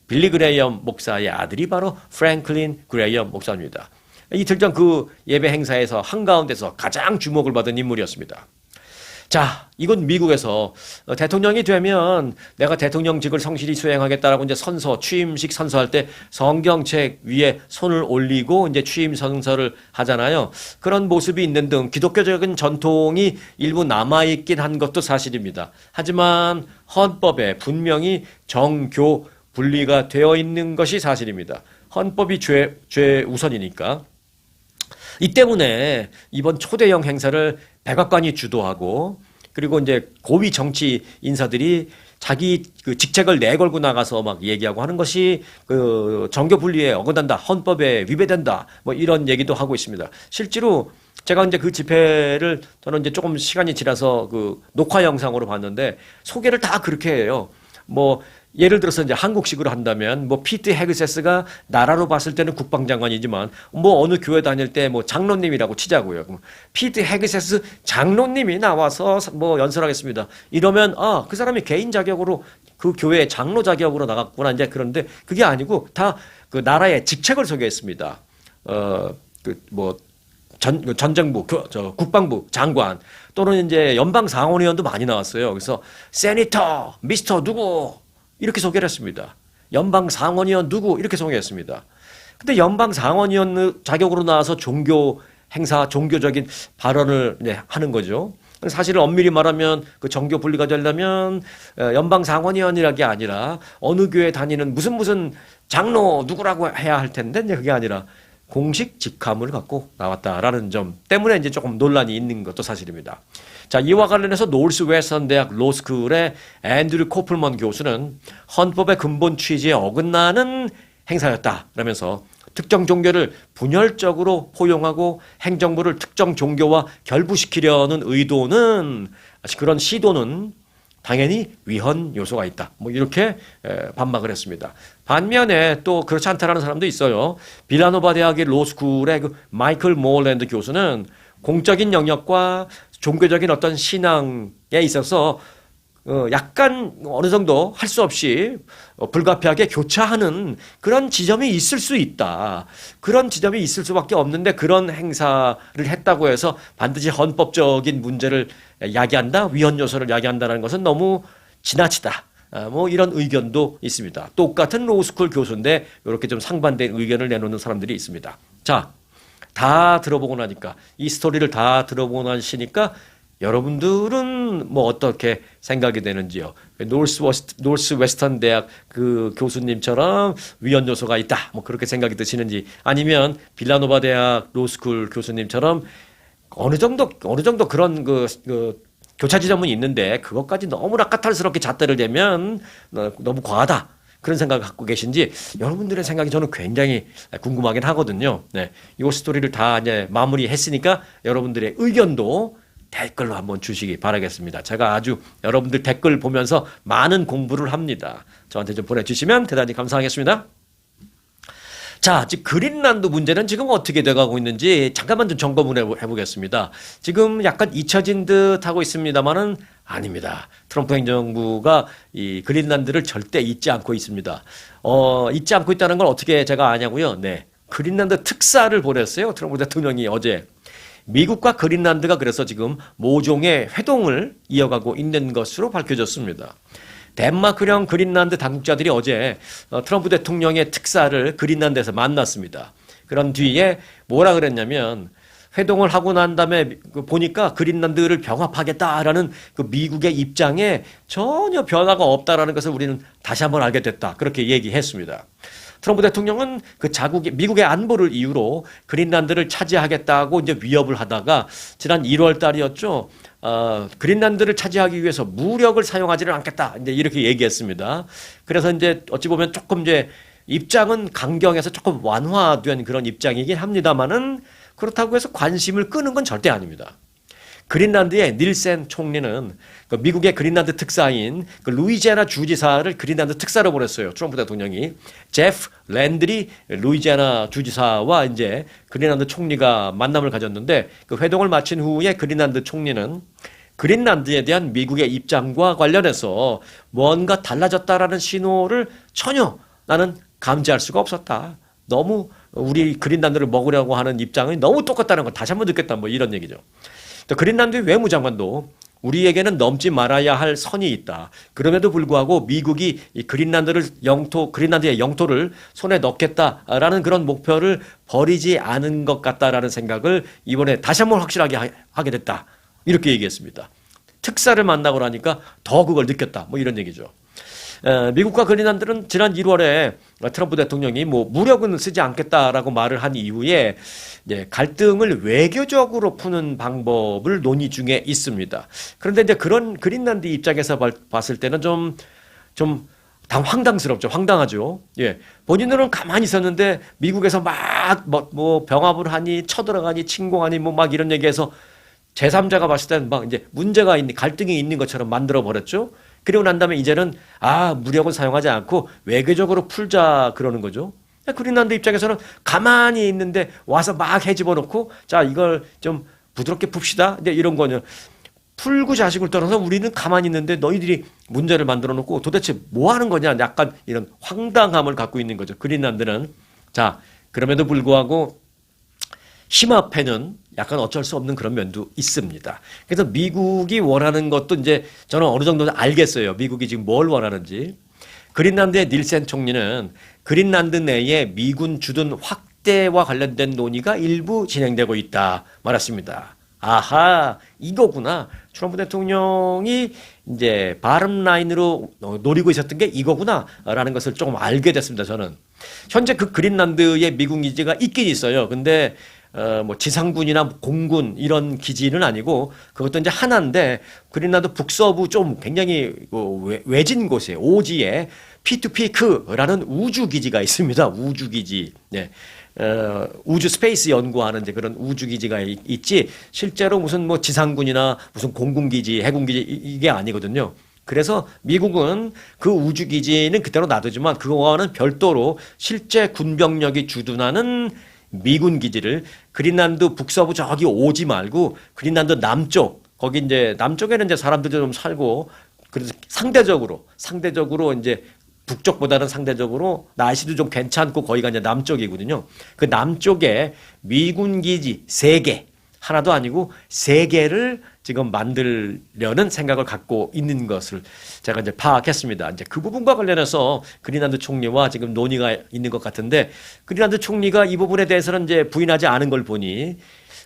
빌리 그레이엄 목사의 아들이 바로 프랭클린 그레이엄 목사입니다. 이틀 전 그 예배 행사에서 한가운데서 가장 주목을 받은 인물이었습니다. 자, 이건 미국에서 대통령이 되면 내가 대통령직을 성실히 수행하겠다라고 이제 취임식 선서할 때 성경책 위에 손을 올리고 이제 취임 선서를 하잖아요. 그런 모습이 있는 등 기독교적인 전통이 일부 남아있긴 한 것도 사실입니다. 하지만 헌법에 분명히 정교 분리가 되어 있는 것이 사실입니다. 헌법이 최우선이니까. 이 때문에 이번 초대형 행사를 백악관이 주도하고 그리고 이제 고위 정치 인사들이 자기 그 직책을 내걸고 나가서 막 얘기하고 하는 것이 그 정교 분리에 어긋난다, 헌법에 위배된다, 뭐 이런 얘기도 하고 있습니다. 실제로 제가 이제 그 집회를 저는 이제 조금 시간이 지나서 그 녹화 영상으로 봤는데 소개를 다 그렇게 해요. 뭐 예를 들어서 이제 한국식으로 한다면 뭐 피트 헤그세스가 나라로 봤을 때는 국방장관이지만 뭐 어느 교회 다닐 때 뭐 장로님이라고 치자고요. 피트 헤그세스 장로님이 나와서 뭐 연설하겠습니다. 이러면 그 사람이 개인 자격으로 그 교회 장로 자격으로 나갔구나 이제 그런데 그게 아니고 다 그 나라의 직책을 소개했습니다. 그 뭐 전정부, 국방부 장관 또는 이제 연방 상원의원도 많이 나왔어요. 그래서 세니터, 미스터 누구 이렇게 소개를 했습니다. 연방 상원의원 누구 이렇게 소개했습니다. 근데 연방 상원의원 자격으로 나와서 종교 행사, 종교적인 발언을 하는 거죠. 사실은 엄밀히 말하면 그 정교 분리가 되려면 연방 상원의원이라는 게 아니라 어느 교회 다니는 무슨 장로 누구라고 해야 할 텐데 이제 그게 아니라 공식 직함을 갖고 나왔다라는 점 때문에 이제 조금 논란이 있는 것도 사실입니다. 자, 이와 관련해서 노스웨스턴 대학 로스쿨의 앤드류 코플먼 교수는 헌법의 근본 취지에 어긋나는 행사였다 라면서 특정 종교를 분열적으로 포용하고 행정부를 특정 종교와 결부시키려는 의도는 그런 시도는 당연히 위헌 요소가 있다. 뭐 이렇게 반박을 했습니다. 반면에 또 그렇지 않다라는 사람도 있어요. 빌라노바 대학의 로스쿨의 그 마이클 모어랜드 교수는 공적인 영역과 종교적인 어떤 신앙에 있어서 약간 어느 정도 할 수 없이 불가피하게 교차하는 그런 지점이 있을 수 있다. 그런 지점이 있을 수밖에 없는데 그런 행사를 했다고 해서 반드시 헌법적인 문제를 야기한다, 위헌 요소를 야기한다는 것은 너무 지나치다. 뭐 이런 의견도 있습니다. 똑같은 로스쿨 교수인데 이렇게 좀 상반된 의견을 내놓는 사람들이 있습니다. 자, 다 들어보고 나니까 이 스토리를 다 들어보고 나시니까 여러분들은 뭐 어떻게 생각이 되는지요? 노스웨스턴 대학 그 교수님처럼 위헌 요소가 있다. 뭐 그렇게 생각이 드시는지 아니면 빌라노바 대학 로스쿨 교수님처럼 어느 정도 그런 그 교차 지점은 있는데 그것까지 너무나 까탈스럽게 잣대를 대면 너무 과하다. 그런 생각을 갖고 계신지 여러분들의 생각이 저는 굉장히 궁금하긴 하거든요. 네. 이 스토리를 다 이제 마무리했으니까 여러분들의 의견도 댓글로 한번 주시기 바라겠습니다. 제가 아주 여러분들 댓글 보면서 많은 공부를 합니다. 저한테 좀 보내주시면 대단히 감사하겠습니다. 자, 지금 그린란드 문제는 지금 어떻게 돼가고 있는지 잠깐만 좀 점검을 해보겠습니다. 지금 약간 잊혀진 듯 하고 있습니다만은 아닙니다. 트럼프 행정부가 이 그린란드를 절대 잊지 않고 있습니다. 잊지 않고 있다는 걸 어떻게 제가 아냐고요? 네, 그린란드 특사를 보냈어요. 트럼프 대통령이 어제. 미국과 그린란드가 그래서 지금 모종의 회동을 이어가고 있는 것으로 밝혀졌습니다. 덴마크령 그린란드 당국자들이 어제 트럼프 대통령의 특사를 그린란드에서 만났습니다. 그런 뒤에 뭐라 그랬냐면 회동을 하고 난 다음에 보니까 그린란드를 병합하겠다라는 그 미국의 입장에 전혀 변화가 없다라는 것을 우리는 다시 한번 알게 됐다. 그렇게 얘기했습니다. 트럼프 대통령은 그 미국의 안보를 이유로 그린란드를 차지하겠다고 이제 위협을 하다가 지난 1월 달이었죠. 그린란드를 차지하기 위해서 무력을 사용하지는 않겠다. 이제 이렇게 얘기했습니다. 그래서 이제 어찌 보면 조금 이제 입장은 강경해서 조금 완화된 그런 입장이긴 합니다만은 그렇다고 해서 관심을 끄는 건 절대 아닙니다. 그린란드의 닐센 총리는 그 미국의 그린란드 특사인 그 루이지애나 주지사를 그린란드 특사로 보냈어요. 트럼프 대통령이. 제프 랜드리 루이지애나 주지사와 이제 그린란드 총리가 만남을 가졌는데 그 회동을 마친 후에 그린란드 총리는 그린란드에 대한 미국의 입장과 관련해서 뭔가 달라졌다라는 신호를 전혀 나는 감지할 수가 없었다. 너무 우리 그린란드를 먹으려고 하는 입장이 너무 똑같다는 걸 다시 한번 느꼈다. 뭐 이런 얘기죠. 또 그린란드의 외무장관도 우리에게는 넘지 말아야 할 선이 있다. 그럼에도 불구하고 미국이 이 그린란드의 영토를 손에 넣겠다라는 그런 목표를 버리지 않은 것 같다라는 생각을 이번에 다시 한번 확실하게 하게 됐다. 이렇게 얘기했습니다. 특사를 만나고 나니까 더 그걸 느꼈다. 뭐 이런 얘기죠. 미국과 그린란드는 지난 1월에 트럼프 대통령이 뭐 무력은 쓰지 않겠다라고 말을 한 이후에 갈등을 외교적으로 푸는 방법을 논의 중에 있습니다. 그런데 이제 그런 그린란드 입장에서 봤을 때는 좀 황당스럽죠. 황당하죠. 예. 본인들은 가만히 있었는데 미국에서 막 뭐 병합을 하니 쳐들어가니 침공하니 뭐 막 이런 얘기해서 제3자가 봤을 때는 막 이제 문제가 있는 갈등이 있는 것처럼 만들어 버렸죠. 그리고 난 다음에 이제는 무력은 사용하지 않고 외교적으로 풀자 그러는 거죠. 그린란드 입장에서는 가만히 있는데 와서 막 해집어 놓고 자 이걸 좀 부드럽게 풉시다. 이제 이런 거는 풀고 자식을 떠나서 우리는 가만히 있는데 너희들이 문제를 만들어 놓고 도대체 뭐 하는 거냐. 약간 이런 황당함을 갖고 있는 거죠. 그린란드는. 자 그럼에도 불구하고 힘 앞에는 약간 어쩔 수 없는 그런 면도 있습니다. 그래서 미국이 원하는 것도 이제 저는 어느 정도 알겠어요. 미국이 지금 뭘 원하는지. 그린란드의 닐센 총리는 그린란드 내에 미군 주둔 확대와 관련된 논의가 일부 진행되고 있다 말했습니다. 아하, 이거구나. 트럼프 대통령이 이제 바람 라인으로 노리고 있었던 게 이거구나라는 것을 조금 알게 됐습니다. 저는 현재 그 그린란드에 미군 기지가 있긴 있어요. 근데 뭐 지상군이나 공군 이런 기지는 아니고 그것도 이제 하나인데 그린란드 북서부 좀 굉장히 외진 곳에 오지에 피투피크라는 우주 기지가 있습니다. 우주 기지. 네. 우주 스페이스 연구하는 이제 그런 우주 기지가 있지 실제로 무슨 뭐 지상군이나 무슨 공군 기지, 해군 기지 이게 아니거든요. 그래서 미국은 그 우주 기지는 그대로 놔두지만 그거와는 별도로 실제 군병력이 주둔하는 미군 기지를 그린란드 북서부 저기 오지 말고 그린란드 남쪽 거기 이제 남쪽에는 이제 사람들이 좀 살고 그래서 상대적으로 이제 북쪽보다는 상대적으로 날씨도 좀 괜찮고 거기가 이제 남쪽이거든요. 그 남쪽에 미군 기지 3개 하나도 아니고 3개를 지금 만들려는 생각을 갖고 있는 것을 제가 이제 파악했습니다. 이제 그 부분과 관련해서 그린란드 총리와 지금 논의가 있는 것 같은데 그린란드 총리가 이 부분에 대해서는 이제 부인하지 않은 걸 보니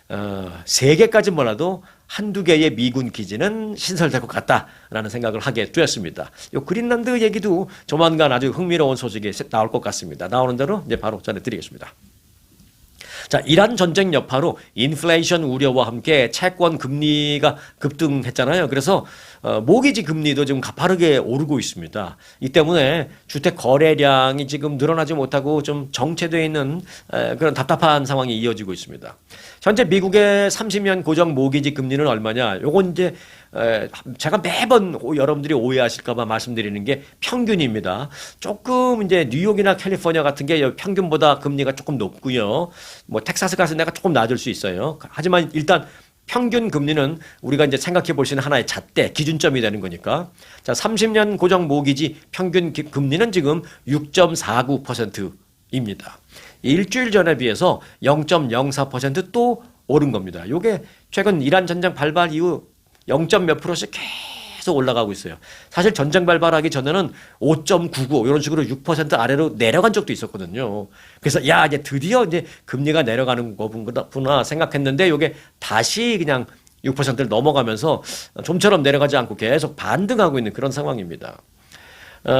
3개까지 몰라도 한두 개의 미군 기지는 신설될 것 같다라는 생각을 하게 되었습니다. 이 그린란드 얘기도 조만간 아주 흥미로운 소식이 나올 것 같습니다. 나오는 대로 이제 바로 전해드리겠습니다. 자, 이란 전쟁 여파로 인플레이션 우려와 함께 채권 금리가 급등했잖아요. 그래서 모기지 금리도 지금 가파르게 오르고 있습니다. 이 때문에 주택 거래량이 지금 늘어나지 못하고 좀 정체되어 있는 그런 답답한 상황이 이어지고 있습니다. 현재 미국의 30년 고정 모기지 금리는 얼마냐? 요건 이제 제가 매번 여러분들이 오해하실까봐 말씀드리는 게 평균입니다. 조금 이제 뉴욕이나 캘리포니아 같은 게 평균보다 금리가 조금 높고요. 뭐 텍사스 같은 데가 조금 낮을 수 있어요. 하지만 일단 평균 금리는 우리가 이제 생각해 볼 수 있는 하나의 잣대, 기준점이 되는 거니까. 자, 30년 고정 모기지 평균 금리는 지금 6.49%입니다. 일주일 전에 비해서 0.04% 오른 겁니다. 요게 최근 이란 전쟁 발발 이후 0. 몇 프로씩 계속 올라가고 있어요. 사실 전쟁 발발하기 전에는 5.99 이런 식으로 6% 아래로 내려간 적도 있었거든요. 그래서 야 이제 드디어 이제 금리가 내려가는 거구나 생각했는데 요게 다시 그냥 6%를 넘어가면서 좀처럼 내려가지 않고 계속 반등하고 있는 그런 상황입니다.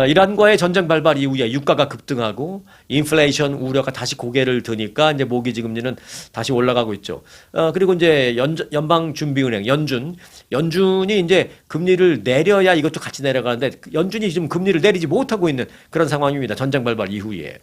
이란과의 전쟁 발발 이후에 유가가 급등하고 인플레이션 우려가 다시 고개를 드니까 이제 모기지 금리는 다시 올라가고 있죠. 그리고 이제 연방준비은행 연준이 이제 금리를 내려야 이것도 같이 내려가는데 연준이 지금 금리를 내리지 못하고 있는 그런 상황입니다. 전쟁 발발 이후에.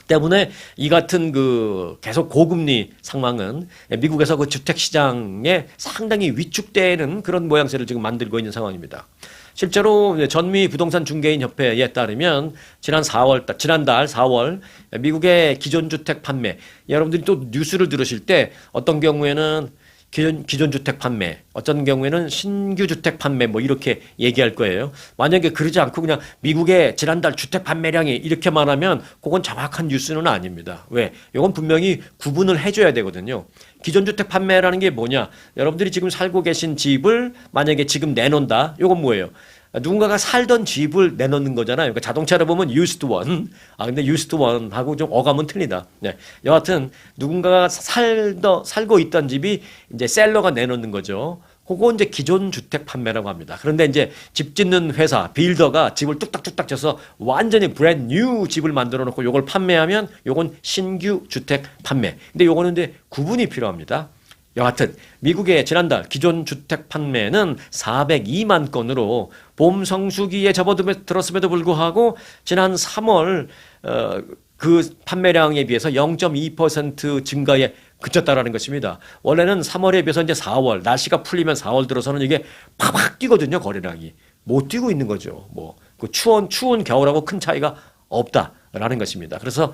때문에 이 같은 그 계속 고금리 상황은 미국에서 그 주택 시장에 상당히 위축되는 그런 모양새를 지금 만들고 있는 상황입니다. 실제로 전미 부동산 중개인 협회에 따르면 지난달 4월 미국의 기존 주택 판매 여러분들이 또 뉴스를 들으실 때 어떤 경우에는 기존 주택 판매, 어떤 경우에는 신규 주택 판매 뭐 이렇게 얘기할 거예요. 만약에 그러지 않고 그냥 미국의 지난달 주택 판매량이 이렇게만 하면 그건 정확한 뉴스는 아닙니다. 왜? 이건 분명히 구분을 해줘야 되거든요. 기존 주택 판매라는 게 뭐냐? 여러분들이 지금 살고 계신 집을 만약에 지금 내놓는다. 이건 뭐예요? 누군가가 살던 집을 내놓는 거잖아요. 그러니까 자동차를 보면 used one. 근데 used one하고 좀 어감은 틀리다. 네. 여하튼 누군가가 살고 있던 집이 이제 셀러가 내놓는 거죠. 그거 이제 기존 주택 판매라고 합니다. 그런데 이제 집 짓는 회사, 빌더가 집을 뚝딱뚝딱 져서 완전히 브랜드 뉴 집을 만들어 놓고 요걸 판매하면 요건 신규 주택 판매. 근데 요거는 이제 구분이 필요합니다. 여하튼 미국의 지난달 기존 주택 판매는 402만 건으로 봄 성수기에 접어들었음에도 불구하고 지난 3월 그 판매량에 비해서 0.2% 증가에 그쳤다라는 것입니다. 원래는 3월에 비해서 이제 4월 날씨가 풀리면 4월 들어서는 이게 팍팍 뛰거든요. 거래량이 못 뛰고 있는 거죠. 뭐 그 추운 겨울하고 큰 차이가 없다라는 것입니다. 그래서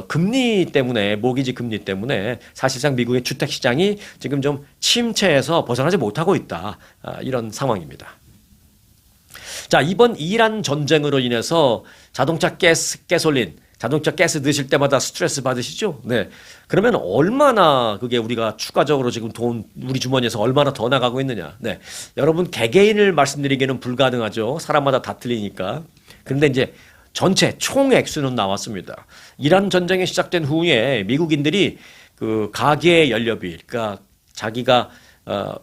금리 때문에 모기지 금리 때문에 사실상 미국의 주택 시장이 지금 좀 침체에서 벗어나지 못하고 있다. 이런 상황입니다. 자, 이번 이란 전쟁으로 인해서 자동차 가솔린 자동차 가스 넣으실 때마다 스트레스 받으시죠? 네. 그러면 얼마나 그게 우리가 추가적으로 지금 돈 우리 주머니에서 얼마나 더 나가고 있느냐? 네. 여러분 개개인을 말씀드리기는 불가능하죠. 사람마다 다 틀리니까. 그런데 이제 전체 총 액수는 나왔습니다. 이란 전쟁이 시작된 후에 미국인들이 그 가계 연료비, 그러니까 자기가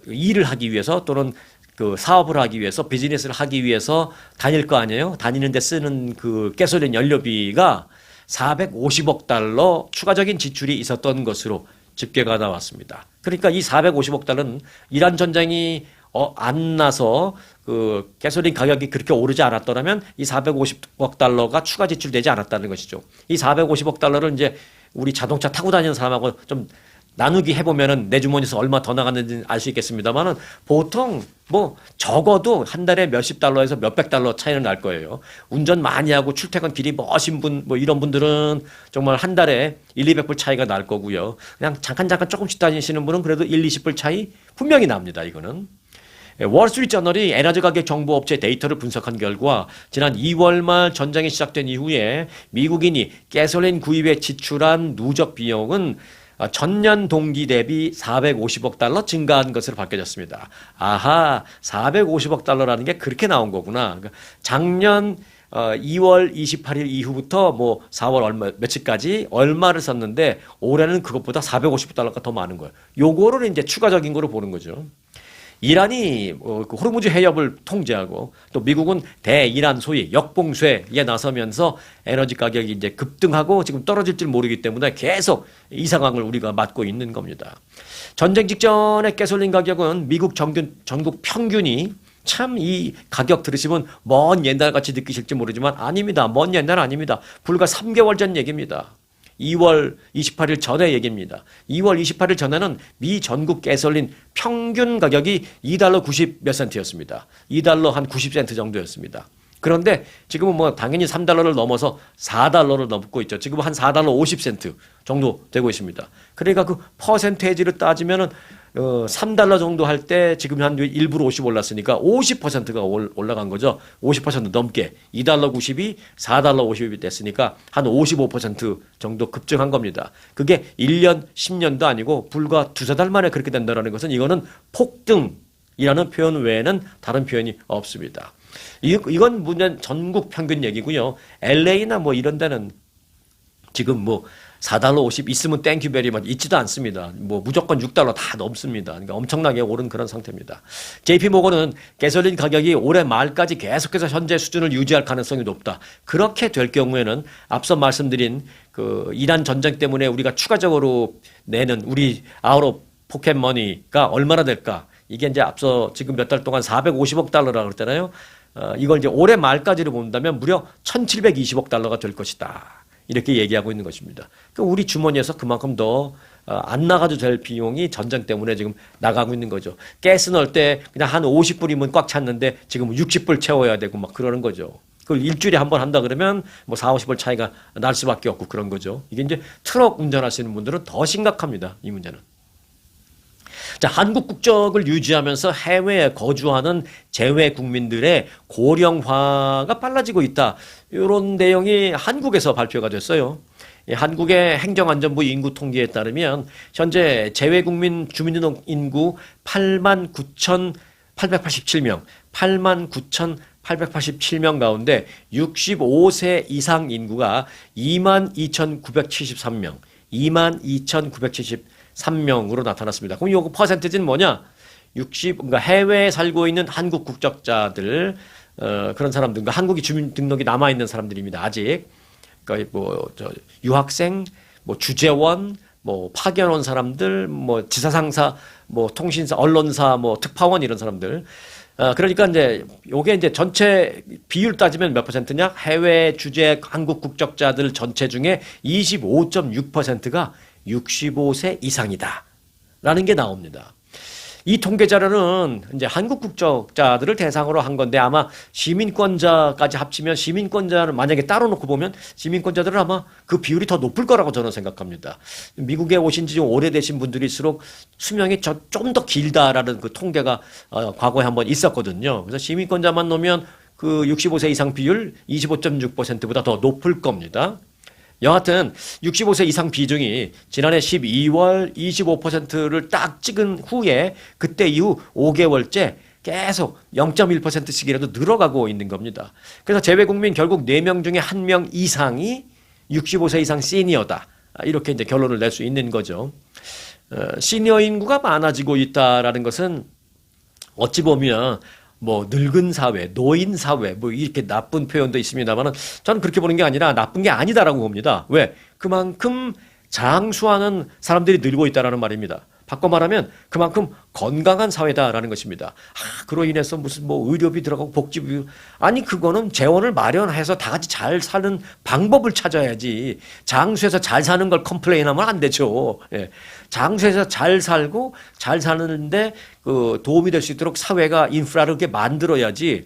일을 하기 위해서 또는 그 사업을 하기 위해서 비즈니스를 하기 위해서 다닐 거 아니에요? 다니는데 쓰는 그 가솔린 연료비가 450억 달러 추가적인 지출이 있었던 것으로 집계가 나왔습니다. 그러니까 이 450억 달러는 이란 전쟁이 안 나서 그 가솔린 가격이 그렇게 오르지 않았더라면 이 450억 달러가 추가 지출되지 않았다는 것이죠. 이 450억 달러를 이제 우리 자동차 타고 다니는 사람하고 좀 나누기 해보면은 내 주머니에서 얼마 더 나갔는지 알 수 있겠습니다만은 보통 뭐 적어도 한 달에 몇십 달러에서 몇백 달러 차이는 날 거예요. 운전 많이 하고 출퇴근 길이 머신 분, 뭐 이런 분들은 정말 한 달에 1, 200불 차이가 날 거고요. 그냥 잠깐 조금씩 다니시는 분은 그래도 1, 20불 차이 분명히 납니다. 이거는. 월스트리트저널이 에너지 가격 정보 업체 데이터를 분석한 결과 지난 2월 말 전쟁이 시작된 이후에 미국인이 가솔린 구입에 지출한 누적 비용은 전년 동기 대비 450억 달러 증가한 것으로 밝혀졌습니다. 아하, 450억 달러라는 게 그렇게 나온 거구나. 그러니까 작년 2월 28일 이후부터 뭐 4월 며칠까지 얼마를 썼는데 올해는 그것보다 450억 달러가 더 많은 거예요. 요거를 이제 추가적인 거로 보는 거죠. 이란이 그 호르무즈 해협을 통제하고 또 미국은 대이란 소위 역봉쇄에 나서면서 에너지 가격이 이제 급등하고 지금 떨어질 줄 모르기 때문에 계속 이 상황을 우리가 맞고 있는 겁니다. 전쟁 직전의 가솔린 가격은 미국 전국 평균이 참 이 가격 들으시면 먼 옛날 같이 느끼실지 모르지만 아닙니다. 먼 옛날 아닙니다. 불과 3개월 전 얘기입니다. 2월 28일 전의 얘기입니다. 2월 28일 전에는 미 전국 가솔린 평균 가격이 2달러 90 몇 센트였습니다. 2달러 한 90센트 정도였습니다. 그런데 지금은 뭐 당연히 3달러를 넘어서 4달러를 넘고 있죠. 지금 한 4달러 50센트 정도 되고 있습니다. 그러니까 그 퍼센테이지를 따지면은 3달러 정도 할 때 지금 한 1불 50 올랐으니까 50%가 올라간 거죠. 50% 넘게. 2달러 90이 4달러 50이 됐으니까 한 55% 정도 급증한 겁니다. 그게 1년, 10년도 아니고 불과 두세 달 만에 그렇게 된다는 것은 이거는 폭등이라는 표현 외에는 다른 표현이 없습니다. 이건 문제는 전국 평균 얘기고요. LA나 뭐 이런 데는 지금 뭐 4달러 50 있으면 땡큐 베리만 있지도 않습니다. 뭐 무조건 6달러 다 넘습니다. 그러니까 엄청나게 오른 그런 상태입니다. JP모건은 가솔린 가격이 올해 말까지 계속해서 현재 수준을 유지할 가능성이 높다. 그렇게 될 경우에는 앞서 말씀드린 그 이란 전쟁 때문에 우리가 추가적으로 내는 우리 아웃 포켓머니가 얼마나 될까? 이게 이제 앞서 지금 몇 달 동안 450억 달러라고 그랬잖아요. 이걸 이제 올해 말까지로 본다면 무려 1720억 달러가 될 것이다. 이렇게 얘기하고 있는 것입니다. 그러니까 우리 주머니에서 그만큼 더 안 나가도 될 비용이 전쟁 때문에 지금 나가고 있는 거죠. 가스 넣을 때 그냥 한 50불이면 꽉 찼는데 지금 60불 채워야 되고 막 그러는 거죠. 그걸 일주일에 한 번 한다 그러면 뭐 4, 50불 차이가 날 수밖에 없고 그런 거죠. 이게 이제 트럭 운전하시는 분들은 더 심각합니다. 이 문제는. 자, 한국 국적을 유지하면서 해외에 거주하는 재외 국민들의 고령화가 빨라지고 있다. 이런 내용이 한국에서 발표가 됐어요. 한국의 행정안전부 인구 통계에 따르면 현재 재외국민 주민등록 인구 89,887명, 89,887명 가운데 65세 이상 인구가 22,973명, 22,973명으로 나타났습니다. 그럼 요거 퍼센티지는 뭐냐? 그러니까 해외에 살고 있는 한국 국적자들, 그런 사람들, 그러니까 한국이 주민등록이 남아있는 사람들입니다. 아직. 그러니까 유학생, 주재원, 파견 온 사람들, 지사상사, 통신사, 언론사, 특파원 이런 사람들. 그러니까 이제 요게 이제 전체 비율 따지면 몇 퍼센트냐? 해외 주재 한국 국적자들 전체 중에 25.6%가 65세 이상이다. 라는 게 나옵니다. 이 통계 자료는 이제 한국 국적자들을 대상으로 한 건데 아마 시민권자까지 합치면 시민권자를 만약에 따로 놓고 보면 시민권자들은 아마 그 비율이 더 높을 거라고 저는 생각합니다. 미국에 오신 지 좀 오래되신 분들일수록 수명이 좀 더 길다라는 그 통계가 과거에 한번 있었거든요. 그래서 시민권자만 놓으면 그 65세 이상 비율 25.6%보다 더 높을 겁니다. 여하튼 65세 이상 비중이 지난해 12월 25%를 딱 찍은 후에 그때 이후 5개월째 계속 0.1%씩이라도 늘어가고 있는 겁니다. 그래서 재외국민 결국 4명 중에 1명 이상이 65세 이상 시니어다. 이렇게 이제 결론을 낼 수 있는 거죠. 시니어 인구가 많아지고 있다라는 것은 어찌 보면 늙은 사회, 노인 사회, 이렇게 나쁜 표현도 있습니다만은 저는 그렇게 보는 게 아니라 나쁜 게 아니다라고 봅니다. 왜? 그만큼 장수하는 사람들이 늘고 있다라는 말입니다. 바꿔 말하면 그만큼 건강한 사회다라는 것입니다. 그로 인해서 무슨 의료비 들어가고 복지비, 아니 그거는 재원을 마련해서 다 같이 잘 사는 방법을 찾아야지. 장수해서 잘 사는 걸 컴플레인하면 안 되죠. 예. 장수해서 잘 살고 잘 사는데 그 도움이 될 수 있도록 사회가 인프라를 이렇게 만들어야지.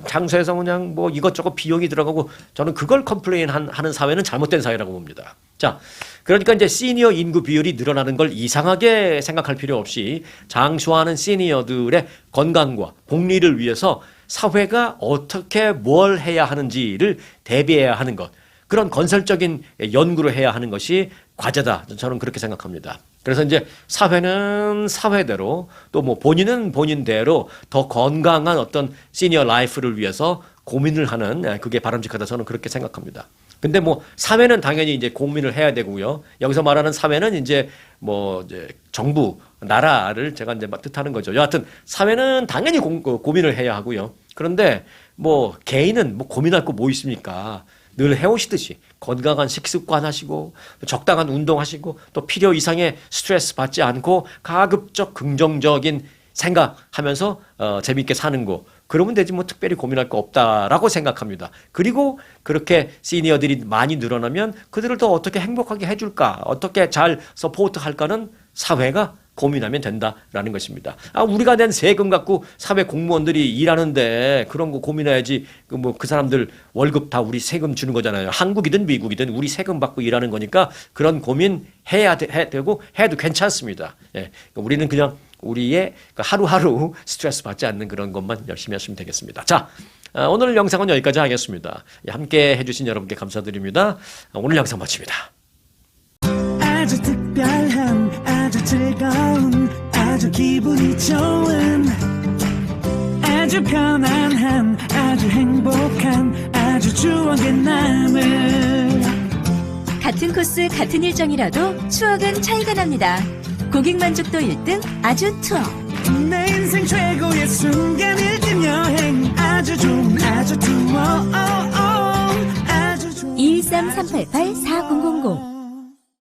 장수해서 그냥 이것저것 비용이 들어가고 저는 그걸 컴플레인 하는 사회는 잘못된 사회라고 봅니다. 자, 그러니까 이제 시니어 인구 비율이 늘어나는 걸 이상하게 생각할 필요 없이 장수하는 시니어들의 건강과 복리를 위해서 사회가 어떻게 뭘 해야 하는지를 대비해야 하는 것. 그런 건설적인 연구를 해야 하는 것이 과제다. 저는 그렇게 생각합니다. 그래서 이제 사회는 사회대로 또 본인은 본인대로 더 건강한 어떤 시니어 라이프를 위해서 고민을 하는 그게 바람직하다. 저는 그렇게 생각합니다. 근데 사회는 당연히 이제 고민을 해야 되고요. 여기서 말하는 사회는 이제 정부, 나라를 제가 이제 뜻하는 거죠. 여하튼 사회는 당연히 고민을 해야 하고요. 그런데 개인은 고민할 거 뭐 있습니까? 늘 해오시듯이 건강한 식습관 하시고 적당한 운동하시고 또 필요 이상의 스트레스 받지 않고 가급적 긍정적인 생각하면서 재밌게 사는 거. 그러면 되지 특별히 고민할 거 없다라고 생각합니다. 그리고 그렇게 시니어들이 많이 늘어나면 그들을 더 어떻게 행복하게 해줄까, 어떻게 잘 서포트할까는 사회가 고민하면 된다라는 것입니다. 우리가 낸 세금 갖고 사회 공무원들이 일하는데 그런 거 고민해야지. 그 사람들 월급 다 우리 세금 주는 거잖아요. 한국이든 미국이든 우리 세금 받고 일하는 거니까 그런 고민 해야 되고 해도 괜찮습니다. 예. 우리는 그냥 우리의 하루하루 스트레스 받지 않는 그런 것만 열심히 하시면 되겠습니다. 자, 오늘 영상은 여기까지 하겠습니다. 함께 해주신 여러분께 감사드립니다. 오늘 영상 마칩니다. 아주 특별한, 아주 즐거운, 아주 기분이 좋은, 아주 편안한, 아주 행복한, 아주 추억의 남을. 같은 코스 같은 일정이라도 추억은 차이가 납니다. 고객 만족도 1등 아주 투어. 내 인생 최고의 순간 1등 여행. 아주 좋은 아주 투어. 아주 좋은 213-388-4000